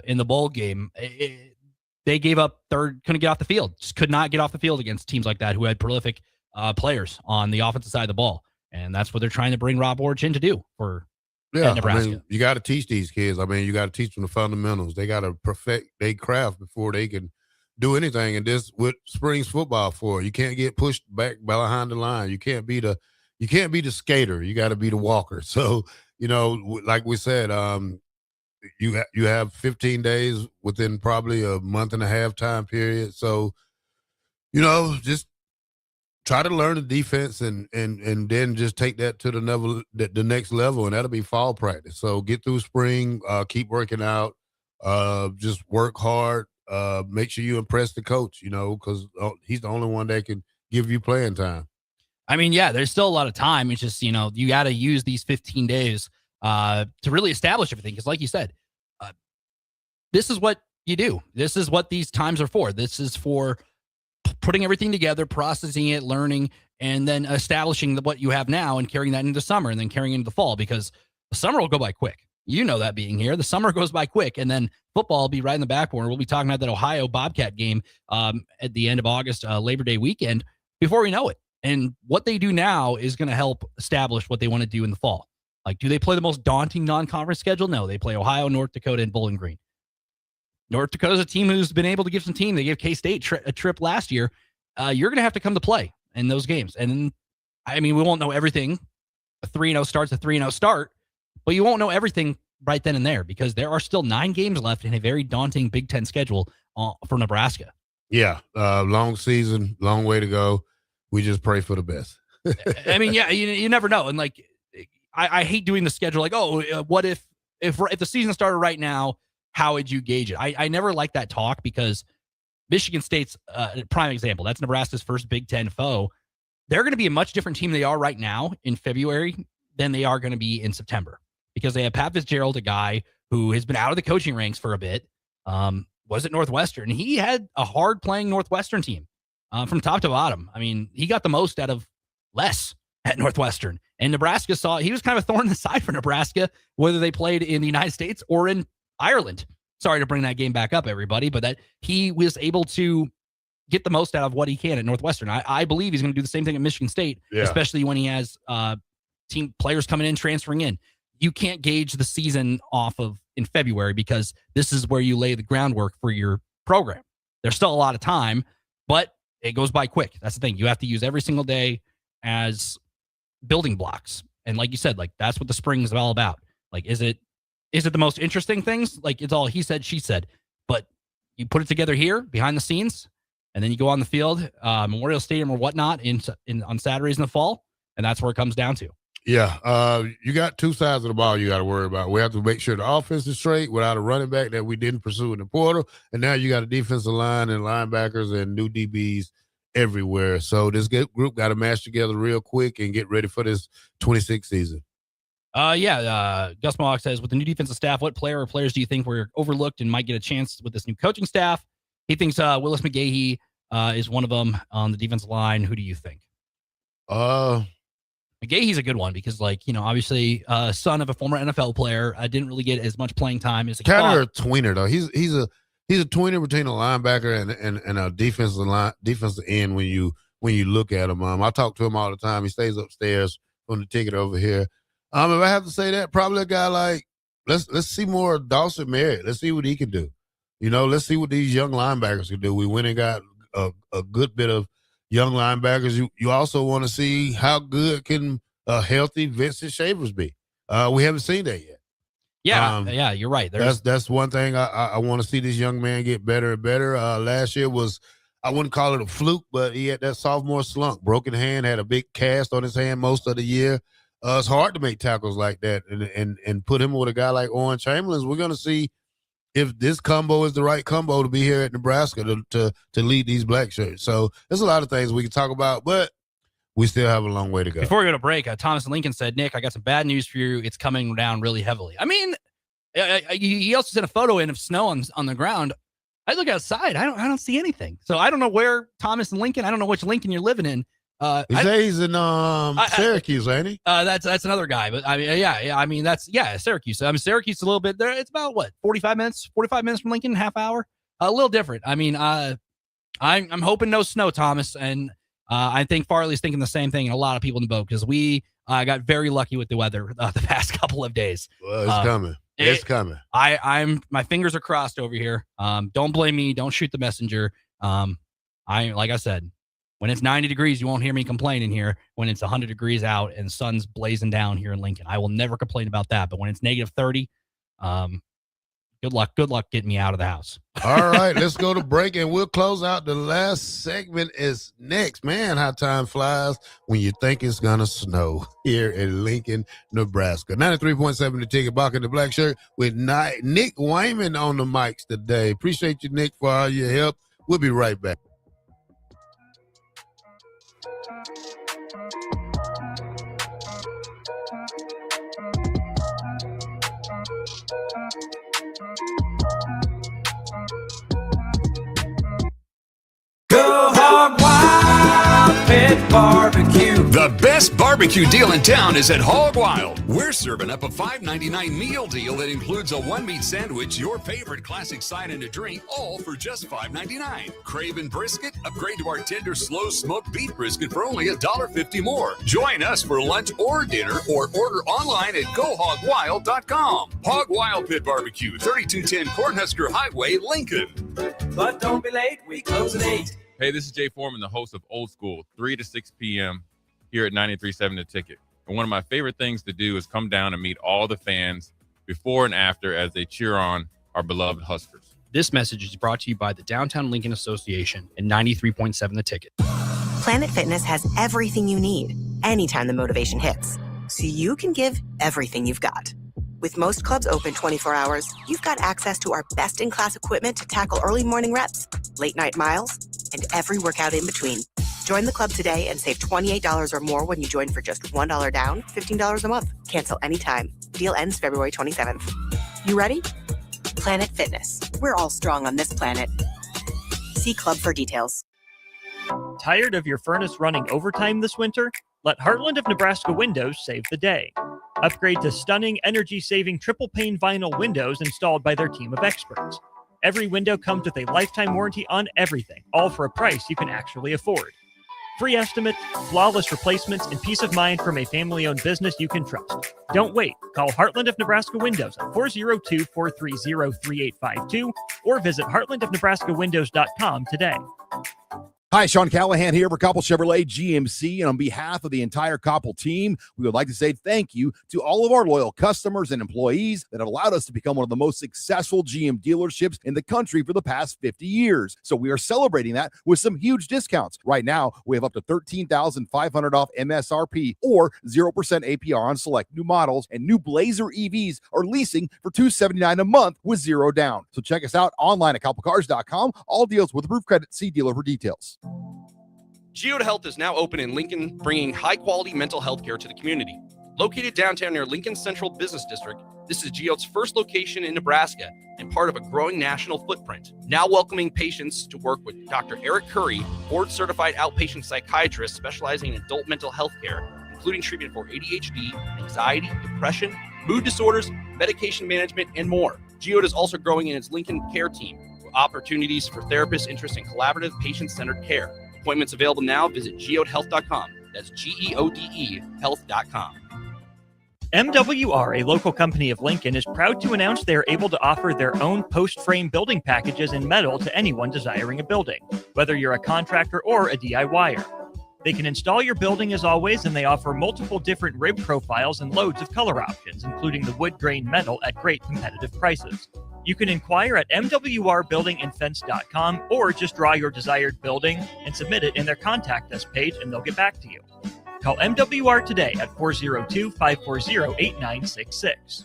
in the bowl game, they gave up third, couldn't get off the field, just could not get off the field against teams like that who had prolific players on the offensive side of the ball. And that's what they're trying to bring Rob Orich in to do for Nebraska. I mean, you got to teach these kids. I mean, you got to teach them the fundamentals. They got to perfect their craft before they can do anything. And this what spring's football for. You can't get pushed back behind the line. You can't be the skater. You got to be the walker. So, you know, like we said, you have 15 days within probably a month and a half time period. So, you know, just try to learn the defense and then just take that to the next level, and that'll be fall practice. So get through spring, keep working out, just work hard. Make sure you impress the coach, you know, because he's the only one that can give you playing time. I mean, yeah, there's still a lot of time. It's just, you know, you got to use these 15 days to really establish everything. Because like you said, this is what you do. This is what these times are for. This is for putting everything together, processing it, learning, and then establishing what you have now and carrying that into summer and then carrying into the fall, because the summer will go by quick. You know that being here. The summer goes by quick, and then football will be right in the back corner. We'll be talking about that Ohio Bobcat game at the end of August, Labor Day weekend, before we know it. And what they do now is going to help establish what they want to do in the fall. Like, do they play the most daunting non-conference schedule? No, they play Ohio, North Dakota, and Bowling Green. North Dakota's a team who's been able to give some team. They gave K-State a trip last year. You're going to have to come to play in those games. And, I mean, we won't know everything. A 3-0 start's a 3-0 start. But you won't know everything right then and there, because there are still 9 games left in a very daunting Big Ten schedule for Nebraska. Yeah, long season, long way to go. We just pray for the best. I mean, yeah, you never know. And like, I hate doing the schedule. Like, what if the season started right now? How would you gauge it? I never like that talk, because Michigan State's a prime example. That's Nebraska's first Big Ten foe. They're going to be a much different team they are right now in February than they are going to be in September, because they have Pat Fitzgerald, a guy who has been out of the coaching ranks for a bit. Was at Northwestern. He had a hard playing Northwestern team from top to bottom. I mean, he got the most out of less at Northwestern. And Nebraska he was kind of a thorn in the side for Nebraska, whether they played in the United States or in Ireland. Sorry to bring that game back up, everybody, but that he was able to get the most out of what he can at Northwestern. I believe he's going to do the same thing at Michigan State, especially when he has team players coming in, transferring in. You can't gauge the season off of in February, because this is where you lay the groundwork for your program. There's still a lot of time, but it goes by quick. That's the thing. You have to use every single day as building blocks. And like you said, like, that's what the spring is all about. Like, is it the most interesting things? Like, it's all he said, she said, but you put it together here behind the scenes, and then you go on the field, Memorial Stadium or whatnot on Saturdays in the fall. And that's where it comes down to. Yeah. You got two sides of the ball you got to worry about. We have to make sure the offense is straight without a running back that we didn't pursue in the portal. And now you got a defensive line and linebackers and new DBs everywhere. So this group got to match together real quick and get ready for this 26 season. Gus Mohawk says, with the new defensive staff, what player or players do you think were overlooked and might get a chance with this new coaching staff? He thinks Willis McGahee is one of them on the defensive line. Who do you think? McGahee's a good one, because, like, you know, obviously son of a former NFL player, didn't really get as much playing time as he kind thought. of a tweener, though. He's a tweener between a linebacker and a defensive end when you look at him. I talk to him all the time. He stays upstairs on the ticket over here. If I have to say that, probably a guy like, let's see more of Dawson Merritt. Let's see what he can do. You know, let's see what these young linebackers can do. We went and got a good bit of young linebackers. You also want to see how good can a healthy Vincent Shavers be. We haven't seen that yet. Yeah, you're right. That's one thing I want to see this young man get better and better. Last year was, I wouldn't call it a fluke, but he had that sophomore slump, broken hand, had a big cast on his hand most of the year. It's hard to make tackles like that and put him with a guy like Owen Chamberlain. We're going to see if this combo is the right combo to be here at Nebraska to lead these black shirts. So there's a lot of things we can talk about, but we still have a long way to go. Before we go to break, Thomas Lincoln said, Nick, I got some bad news for you. It's coming down really heavily. I mean, he also sent a photo in of snow on the ground. I look outside. I don't see anything. So I don't know where Thomas and Lincoln. I don't know which Lincoln you're living in. He's in Syracuse, ain't he? That's another guy. But I mean, yeah. I mean, Syracuse. I mean, Syracuse a little bit there. It's about what, 45 minutes from Lincoln, half hour. A little different. I mean, I'm hoping no snow, Thomas, and I think Farley's thinking the same thing, and a lot of people in the boat, because we got very lucky with the weather the past couple of days. Well, it's coming. It's coming. My fingers are crossed over here. Don't blame me. Don't shoot the messenger. Like I said, when it's 90 degrees, you won't hear me complaining here. When it's 100 degrees out and sun's blazing down here in Lincoln, I will never complain about that. But when it's negative 30, good luck getting me out of the house. All right, let's go to break, and we'll close out. The last segment is next. Man, how time flies when you think it's going to snow here in Lincoln, Nebraska. 93.7 The Ticket, Bach in the black shirt with Nick Wyman on the mics today. Appreciate you, Nick, for all your help. We'll be right back. Go Hog Wild Pit Barbecue. The best barbecue deal in town is at Hog Wild. We're serving up a $5.99 meal deal that includes a one-meat sandwich, your favorite classic side, and a drink, all for just $5.99. Craving brisket? Upgrade to our tender, slow-smoked beef brisket for only $1.50 more. Join us for lunch or dinner, or order online at GoHogWild.com. Hog Wild Pit Barbecue, 3210 Cornhusker Highway, Lincoln. But don't be late, we close at 8. Hey, this is Jay Foreman, the host of Old School, 3 to 6 p.m. here at 93.7 The Ticket. And one of my favorite things to do is come down and meet all the fans before and after as they cheer on our beloved Huskers. This message is brought to you by the Downtown Lincoln Association and 93.7 The Ticket. Planet Fitness has everything you need anytime the motivation hits, so you can give everything you've got. With most clubs open 24 hours, you've got access to our best-in-class equipment to tackle early morning reps, late-night miles, and every workout in between. Join the club today and save $28 or more when you join for just $1 down, $15 a month. Cancel anytime. Deal ends February 27th. You ready? Planet Fitness. We're all strong on this planet. See club for details. Tired of your furnace running overtime this winter? Let Heartland of Nebraska Windows save the day. Upgrade to stunning, energy-saving triple-pane vinyl windows installed by their team of experts. Every window comes with a lifetime warranty on everything, all for a price you can actually afford. Free estimate, flawless replacements, and peace of mind from a family-owned business you can trust. Don't wait. Call Heartland of Nebraska Windows at 402-430-3852 or visit heartlandofnebraskawindows.com today. Hi, Sean Callahan here for Koppel Chevrolet GMC, and on behalf of the entire Koppel team, we would like to say thank you to all of our loyal customers and employees that have allowed us to become one of the most successful GM dealerships in the country for the past 50 years. So we are celebrating that with some huge discounts. Right now, we have up to $13,500 off MSRP or 0% APR on select new models, and new Blazer EVs are leasing for $279 a month with zero down. So check us out online at koppelcars.com. All deals with approved credit. See dealer for details. Geode Health is now open in Lincoln, bringing high-quality mental health care to the community. Located downtown near Lincoln Central Business District, this is Geode's first location in Nebraska and part of a growing national footprint. Now welcoming patients to work with Dr. Eric Curry, board-certified outpatient psychiatrist specializing in adult mental health care, including treatment for ADHD, anxiety, depression, mood disorders, medication management, and more. Geode is also growing in its Lincoln Care Team, opportunities for therapists interested in collaborative, patient-centered care. Appointments available now. Visit geodehealth.com. That's GEODE health.com. MWR, a local company of Lincoln, is proud to announce they are able to offer their own post-frame building packages in metal to anyone desiring a building, whether you're a contractor or a DIYer. They can install your building as always, and they offer multiple different rib profiles and loads of color options, including the wood grain metal at great competitive prices. You can inquire at mwrbuildingandfence.com or just draw your desired building and submit it in their contact us page, and they'll get back to you. Call MWR today at 402-540-8966.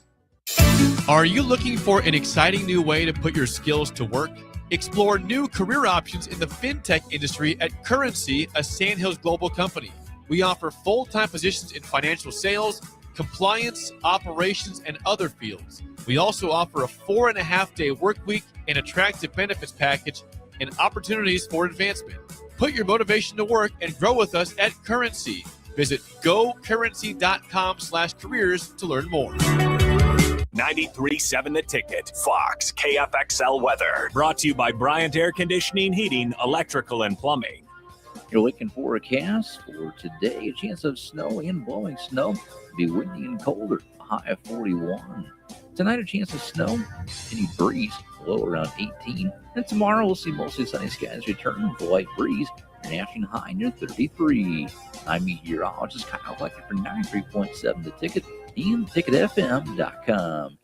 Are you looking for an exciting new way to put your skills to work? Explore new career options in the fintech industry at Currency, a Sandhills global company. We offer full-time positions in financial sales, compliance, operations, and other fields. We also offer a 4.5-day work week, an attractive benefits package, and opportunities for advancement. Put your motivation to work and grow with us at Currency. Visit gocurrency.com/careers to learn more. 93.7 The Ticket, Fox, KFXL weather. Brought to you by Bryant Air Conditioning, Heating, Electrical, and Plumbing. You're looking for a forecast for today. A chance of snow and blowing snow. It'll be windy and colder. A high of 41. Tonight, a chance of snow. Any breeze. Low around 18. And tomorrow, we'll see mostly sunny skies return with a light breeze. An afternoon high near 33. I'm meteorologist Kyle Flecker for 93.7 The Ticket and ticketfm.com.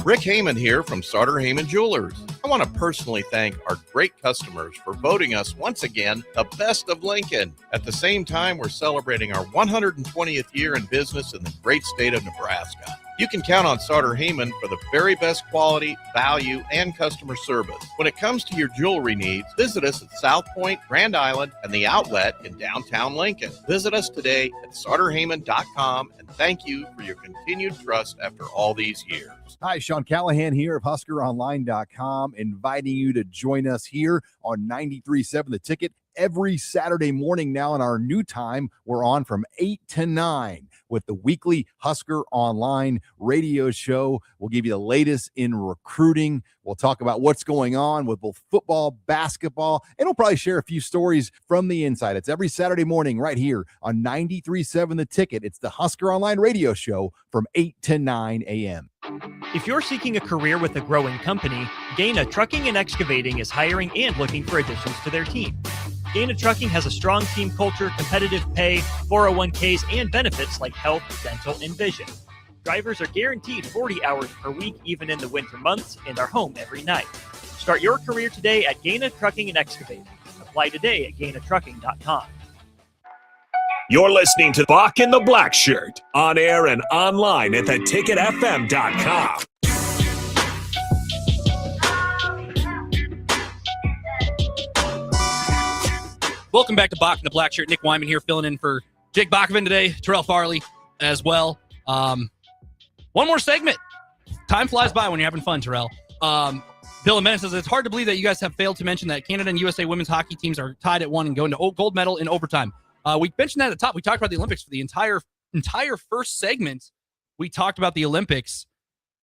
Rick Heyman here from Sauter Heyman Jewelers. I want to personally thank our great customers for voting us once again the best of Lincoln. At the same time, we're celebrating our 120th year in business in the great state of Nebraska. You can count on Sauter Heyman for the very best quality, value, and customer service. When it comes to your jewelry needs, visit us at South Point, Grand Island, and the Outlet in downtown Lincoln. Visit us today at SauterHeyman.com, and thank you for your continued trust after all these years. Hi, Sean Callahan here of HuskerOnline.com, inviting you to join us here on 93.7 The Ticket every Saturday morning now in our new time. We're on from 8 to 9 with the weekly Husker Online radio show. We'll give you the latest in recruiting. We'll talk about what's going on with both football, basketball, and we'll probably share a few stories from the inside. It's every Saturday morning right here on 93.7 The Ticket. It's the Husker Online radio show from 8 to 9 a.m. If you're seeking a career with a growing company, Gaina Trucking and Excavating is hiring and looking for additions to their team. Gaina Trucking has a strong team culture, competitive pay, 401ks, and benefits like health, dental, and vision. Drivers are guaranteed 40 hours per week, even in the winter months, and are home every night. Start your career today at Gaina Trucking and Excavating. Apply today at GainaTrucking.com. You're listening to Bach in the Black Shirt, on air and online at theticketfm.com. Welcome back to Bach in the Black Shirt. Nick Wyman here, filling in for Jake Bachman today. Terrell Farley as well. One more segment. Time flies by when you're having fun, Terrell. Bill and Menace says, it's hard to believe that you guys have failed to mention that Canada and USA women's hockey teams are tied at 1 and going to gold medal in overtime. We mentioned that at the top. We talked about the Olympics for the entire first segment. We talked about the Olympics.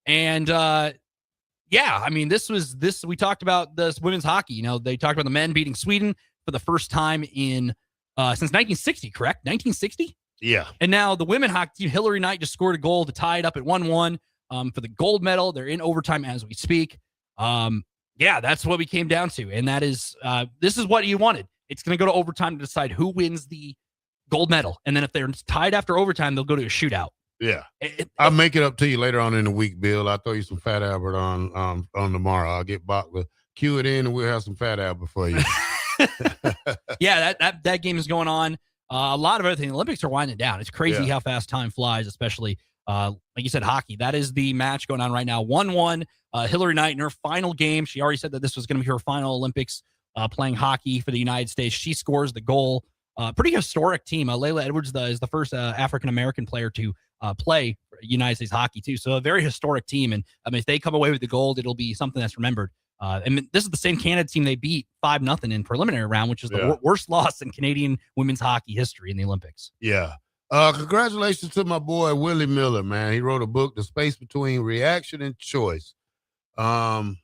And, yeah, I mean, we talked about this women's hockey. You know, they talked about the men beating Sweden for the first time in since 1960, correct? 1960? Yeah. And now the women hockey team, Hillary Knight, just scored a goal to tie it up at 1-1 for the gold medal. They're in overtime as we speak. Yeah, that's what we came down to. And that is, this is what you wanted. It's going to go to overtime to decide who wins the gold medal. And then if they're tied after overtime, they'll go to a shootout. Yeah. I'll make it up to you later on in the week, Bill. I'll throw you some Fat Albert on tomorrow. I'll get Bach to cue it in and we'll have some Fat Albert for you. Yeah, that game is going on. A lot of everything. The Olympics are winding down. It's crazy how fast time flies, especially, like you said, hockey. That is the match going on right now. 1-1. Hillary Knight in her final game. She already said that this was going to be her final Olympics playing hockey for the United States. She scores the goal. Pretty historic team. Layla Edwards is the first African-American player to play for United States hockey, too. So a very historic team. And I mean, if they come away with the gold, it'll be something that's remembered. And this is the same Canada team they beat 5-0 in preliminary round, which is the worst loss in Canadian women's hockey history in the Olympics. Yeah. Congratulations to my boy, Willie Miller, man. He wrote a book, The Space Between Reaction and Choice, How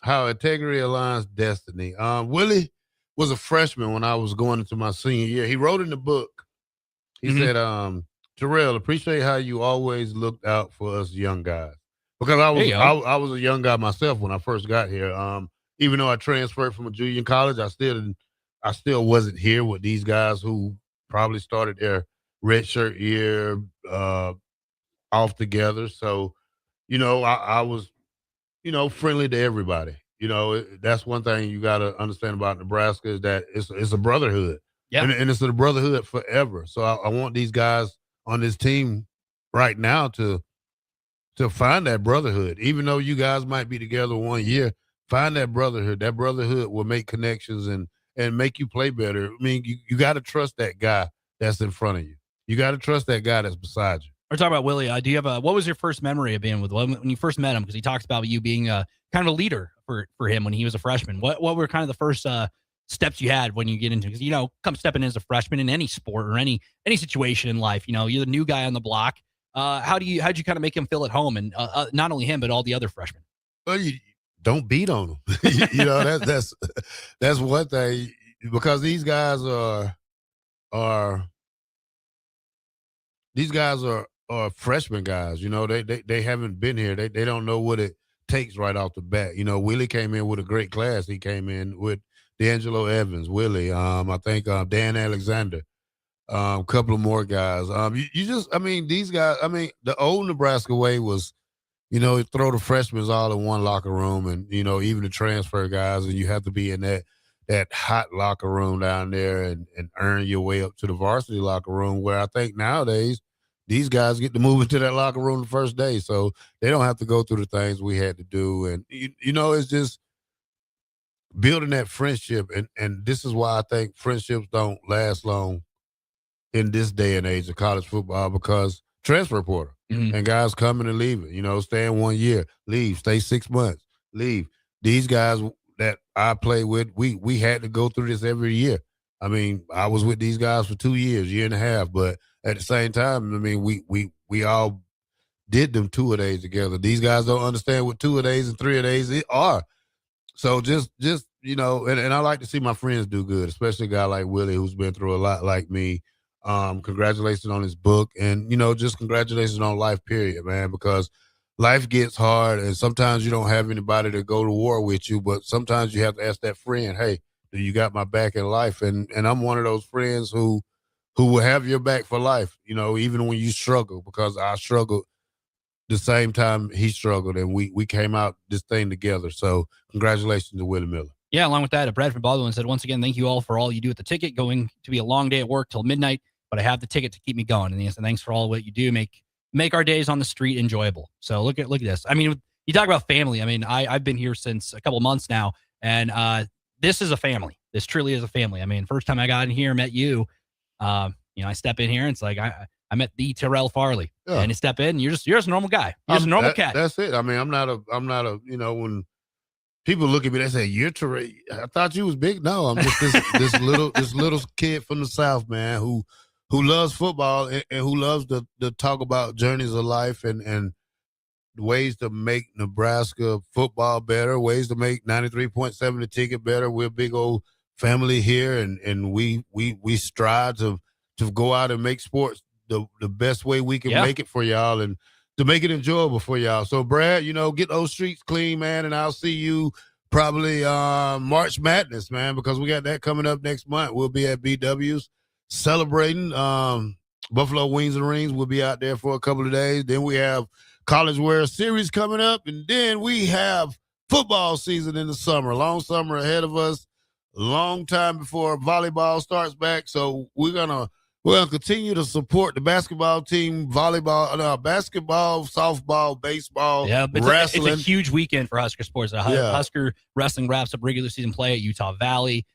Integrity Aligns Destiny. Willie was a freshman when I was going into my senior year. He wrote in the book, he said, Terrell, appreciate how you always looked out for us young guys. Because I was a young guy myself when I first got here. Even though I transferred from a junior college, I still wasn't here with these guys who probably started their redshirt year off together. So, I was, friendly to everybody. That's one thing you got to understand about Nebraska is that it's a brotherhood. Yeah. And it's a brotherhood forever. So I want these guys on this team right now to find that brotherhood. Even though you guys might be together 1 year, find that brotherhood. That brotherhood will make connections and make you play better. I mean, you got to trust that guy that's in front of you. You got to trust that guy that's beside you. We're talking about Willie. Do you have what was your first memory of being with when you first met him? Because he talks about you being kind of a leader for him when he was a freshman. What were kind of the first steps you had when you get into? Because come stepping in as a freshman in any sport or any situation in life, you're the new guy on the block. How'd you kind of make him feel at home, and not only him but all the other freshmen? Well, you don't beat on them. That's one thing, because these guys are freshman guys. They haven't been here. They don't know what it takes right off the bat. Willie came in with a great class. He came in with D'Angelo Evans, Willie. I think Dan Alexander, a couple of more guys. These guys. The old Nebraska way was, throw the freshmen all in one locker room, and even the transfer guys, and you have to be in that hot locker room down there and earn your way up to the varsity locker room. Where I think nowadays these guys get to move into that locker room the first day, so they don't have to go through the things we had to do. And it's just building that friendship, and this is why I think friendships don't last long in this day and age of college football, because transfer portal and guys coming and leaving, staying 1 year, leave, stay 6 months, leave. These guys that I play with, we had to go through this every year. I was with these guys for 2 years, year and a half, but at the same time, we all did them 2 a days together. These guys don't understand what 2 a days and 3 a days are. So just and I like to see my friends do good, especially a guy like Willie, who's been through a lot like me. Congratulations on his book, and just congratulations on life, period, man, because life gets hard, and sometimes you don't have anybody to go to war with you, but sometimes you have to ask that friend, hey, do you got my back in life? And I'm one of those friends who will have your back for life, even when you struggle, because I struggled the same time he struggled, and we came out this thing together. So congratulations to Willie Miller. Yeah, along with that, Bradford Baldwin said, once again, thank you all for all you do at the ticket. Going to be a long day at work till midnight, but I have the ticket to keep me going. And he said, thanks for all what you do. Make our days on the street enjoyable. So look at this. You talk about family. I've been here since a couple of months now, and this is a family. This truly is a family. First time I got in here, met you, I step in here and it's like I met the Terrell Farley, and you step in, and you're just a normal guy. You're just a normal cat. That's it. I'm not a when people look at me, they say, you're Terrell. I thought you was big. No, I'm just this little kid from the South, man, who loves football and who loves to talk about journeys of life and ways to make Nebraska football better, ways to make 93.7 The Ticket better. We're a big old family here, and we strive to go out and make sports the best way we can make it for y'all, and to make it enjoyable for y'all. So, Brad, get those streets clean, man, and I'll see you probably March Madness, man, because we got that coming up next month. We'll be at BW's celebrating Buffalo Wings and Rings. We'll be out there for a couple of days. Then we have College World Series coming up, and then we have football season in the summer. Long summer ahead of us, long time before volleyball starts back. So we're gonna continue to support the basketball team, volleyball, basketball, softball, baseball, wrestling. It's a huge weekend for Husker sports. Husker wrestling wraps up regular season play at Utah Valley.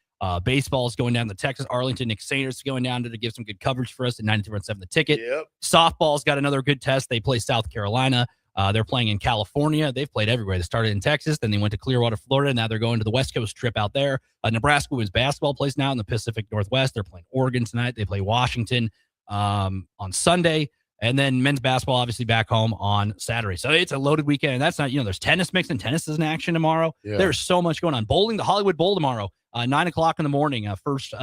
Baseball is going down to Texas. Arlington, Nick Sanders is going down to give some good coverage for us at 92.7 The Ticket. Yep. Softball's got another good test. They play South Carolina. They're playing in California. They've played everywhere. They started in Texas, then they went to Clearwater, Florida. Now they're going to the West Coast trip out there. Nebraska women's basketball plays now in the Pacific Northwest. They're playing Oregon tonight. They play Washington on Sunday. And then men's basketball, obviously, back home on Saturday. So it's a loaded weekend. And that's not, there's tennis mixing. Tennis is in action tomorrow. Yeah. There's so much going on. Bowling, the Hollywood Bowl tomorrow, 9 o'clock in the morning, first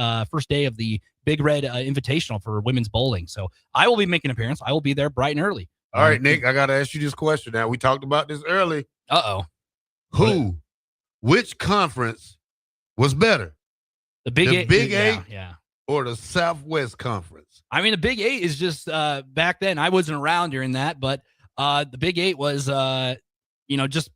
day of the Big Red Invitational for women's bowling. So I will be making an appearance. I will be there bright and early. All right, Nick, I got to ask you this question now. We talked about this early. Uh-oh. Which conference was better? The Big Eight? Eight or the Southwest Conference? I mean, the Big Eight is just back then. I wasn't around during that, but the Big Eight was, just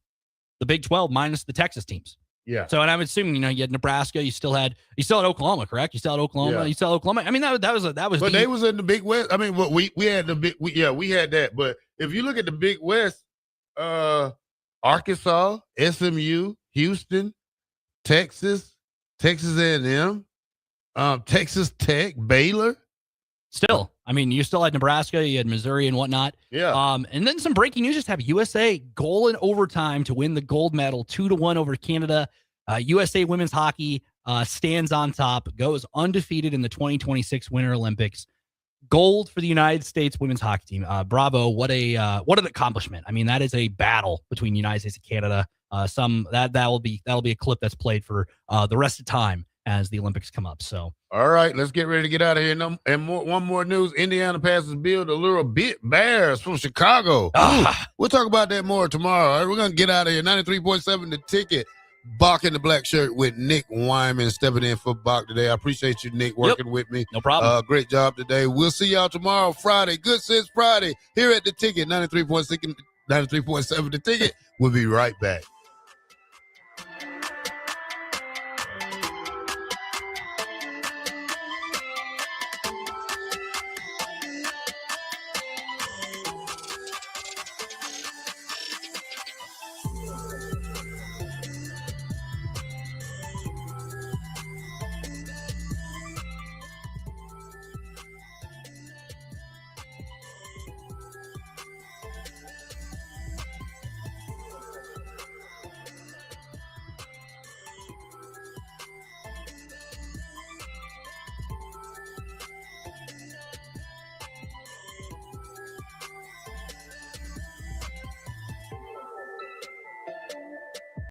the Big 12 minus the Texas teams. Yeah. So, and I'm assuming, you had Nebraska. You still had Oklahoma, correct? You still had Oklahoma. Yeah. You still had Oklahoma. I mean, that was. But they was in the Big West. I mean, we had we had that. But if you look at the Big West, Arkansas, SMU, Houston, Texas A&M, Texas Tech, Baylor. Still, I mean, you still had Nebraska, you had Missouri and whatnot. Yeah. And then some breaking news just happened. USA goal in overtime to win the gold medal, 2-1 over Canada. USA women's hockey stands on top, goes undefeated in the 2026 Winter Olympics. Gold for the United States women's hockey team. Bravo! What an accomplishment. I mean, that is a battle between the United States and Canada. That'll be a clip that's played for the rest of time as the Olympics come up. So, all right, let's get ready to get out of here. And one more news: Indiana passes bill to lure Bears from Chicago. We'll talk about that more tomorrow. All right, we're gonna get out of here. 93.7 The Ticket. Bach in the black shirt with Nick Wyman stepping in for Bach today. I appreciate you, Nick, working with me. No problem. Great job today. We'll see y'all tomorrow, Friday. Good Sense Friday here at The Ticket. 93.7 The Ticket. We'll be right back.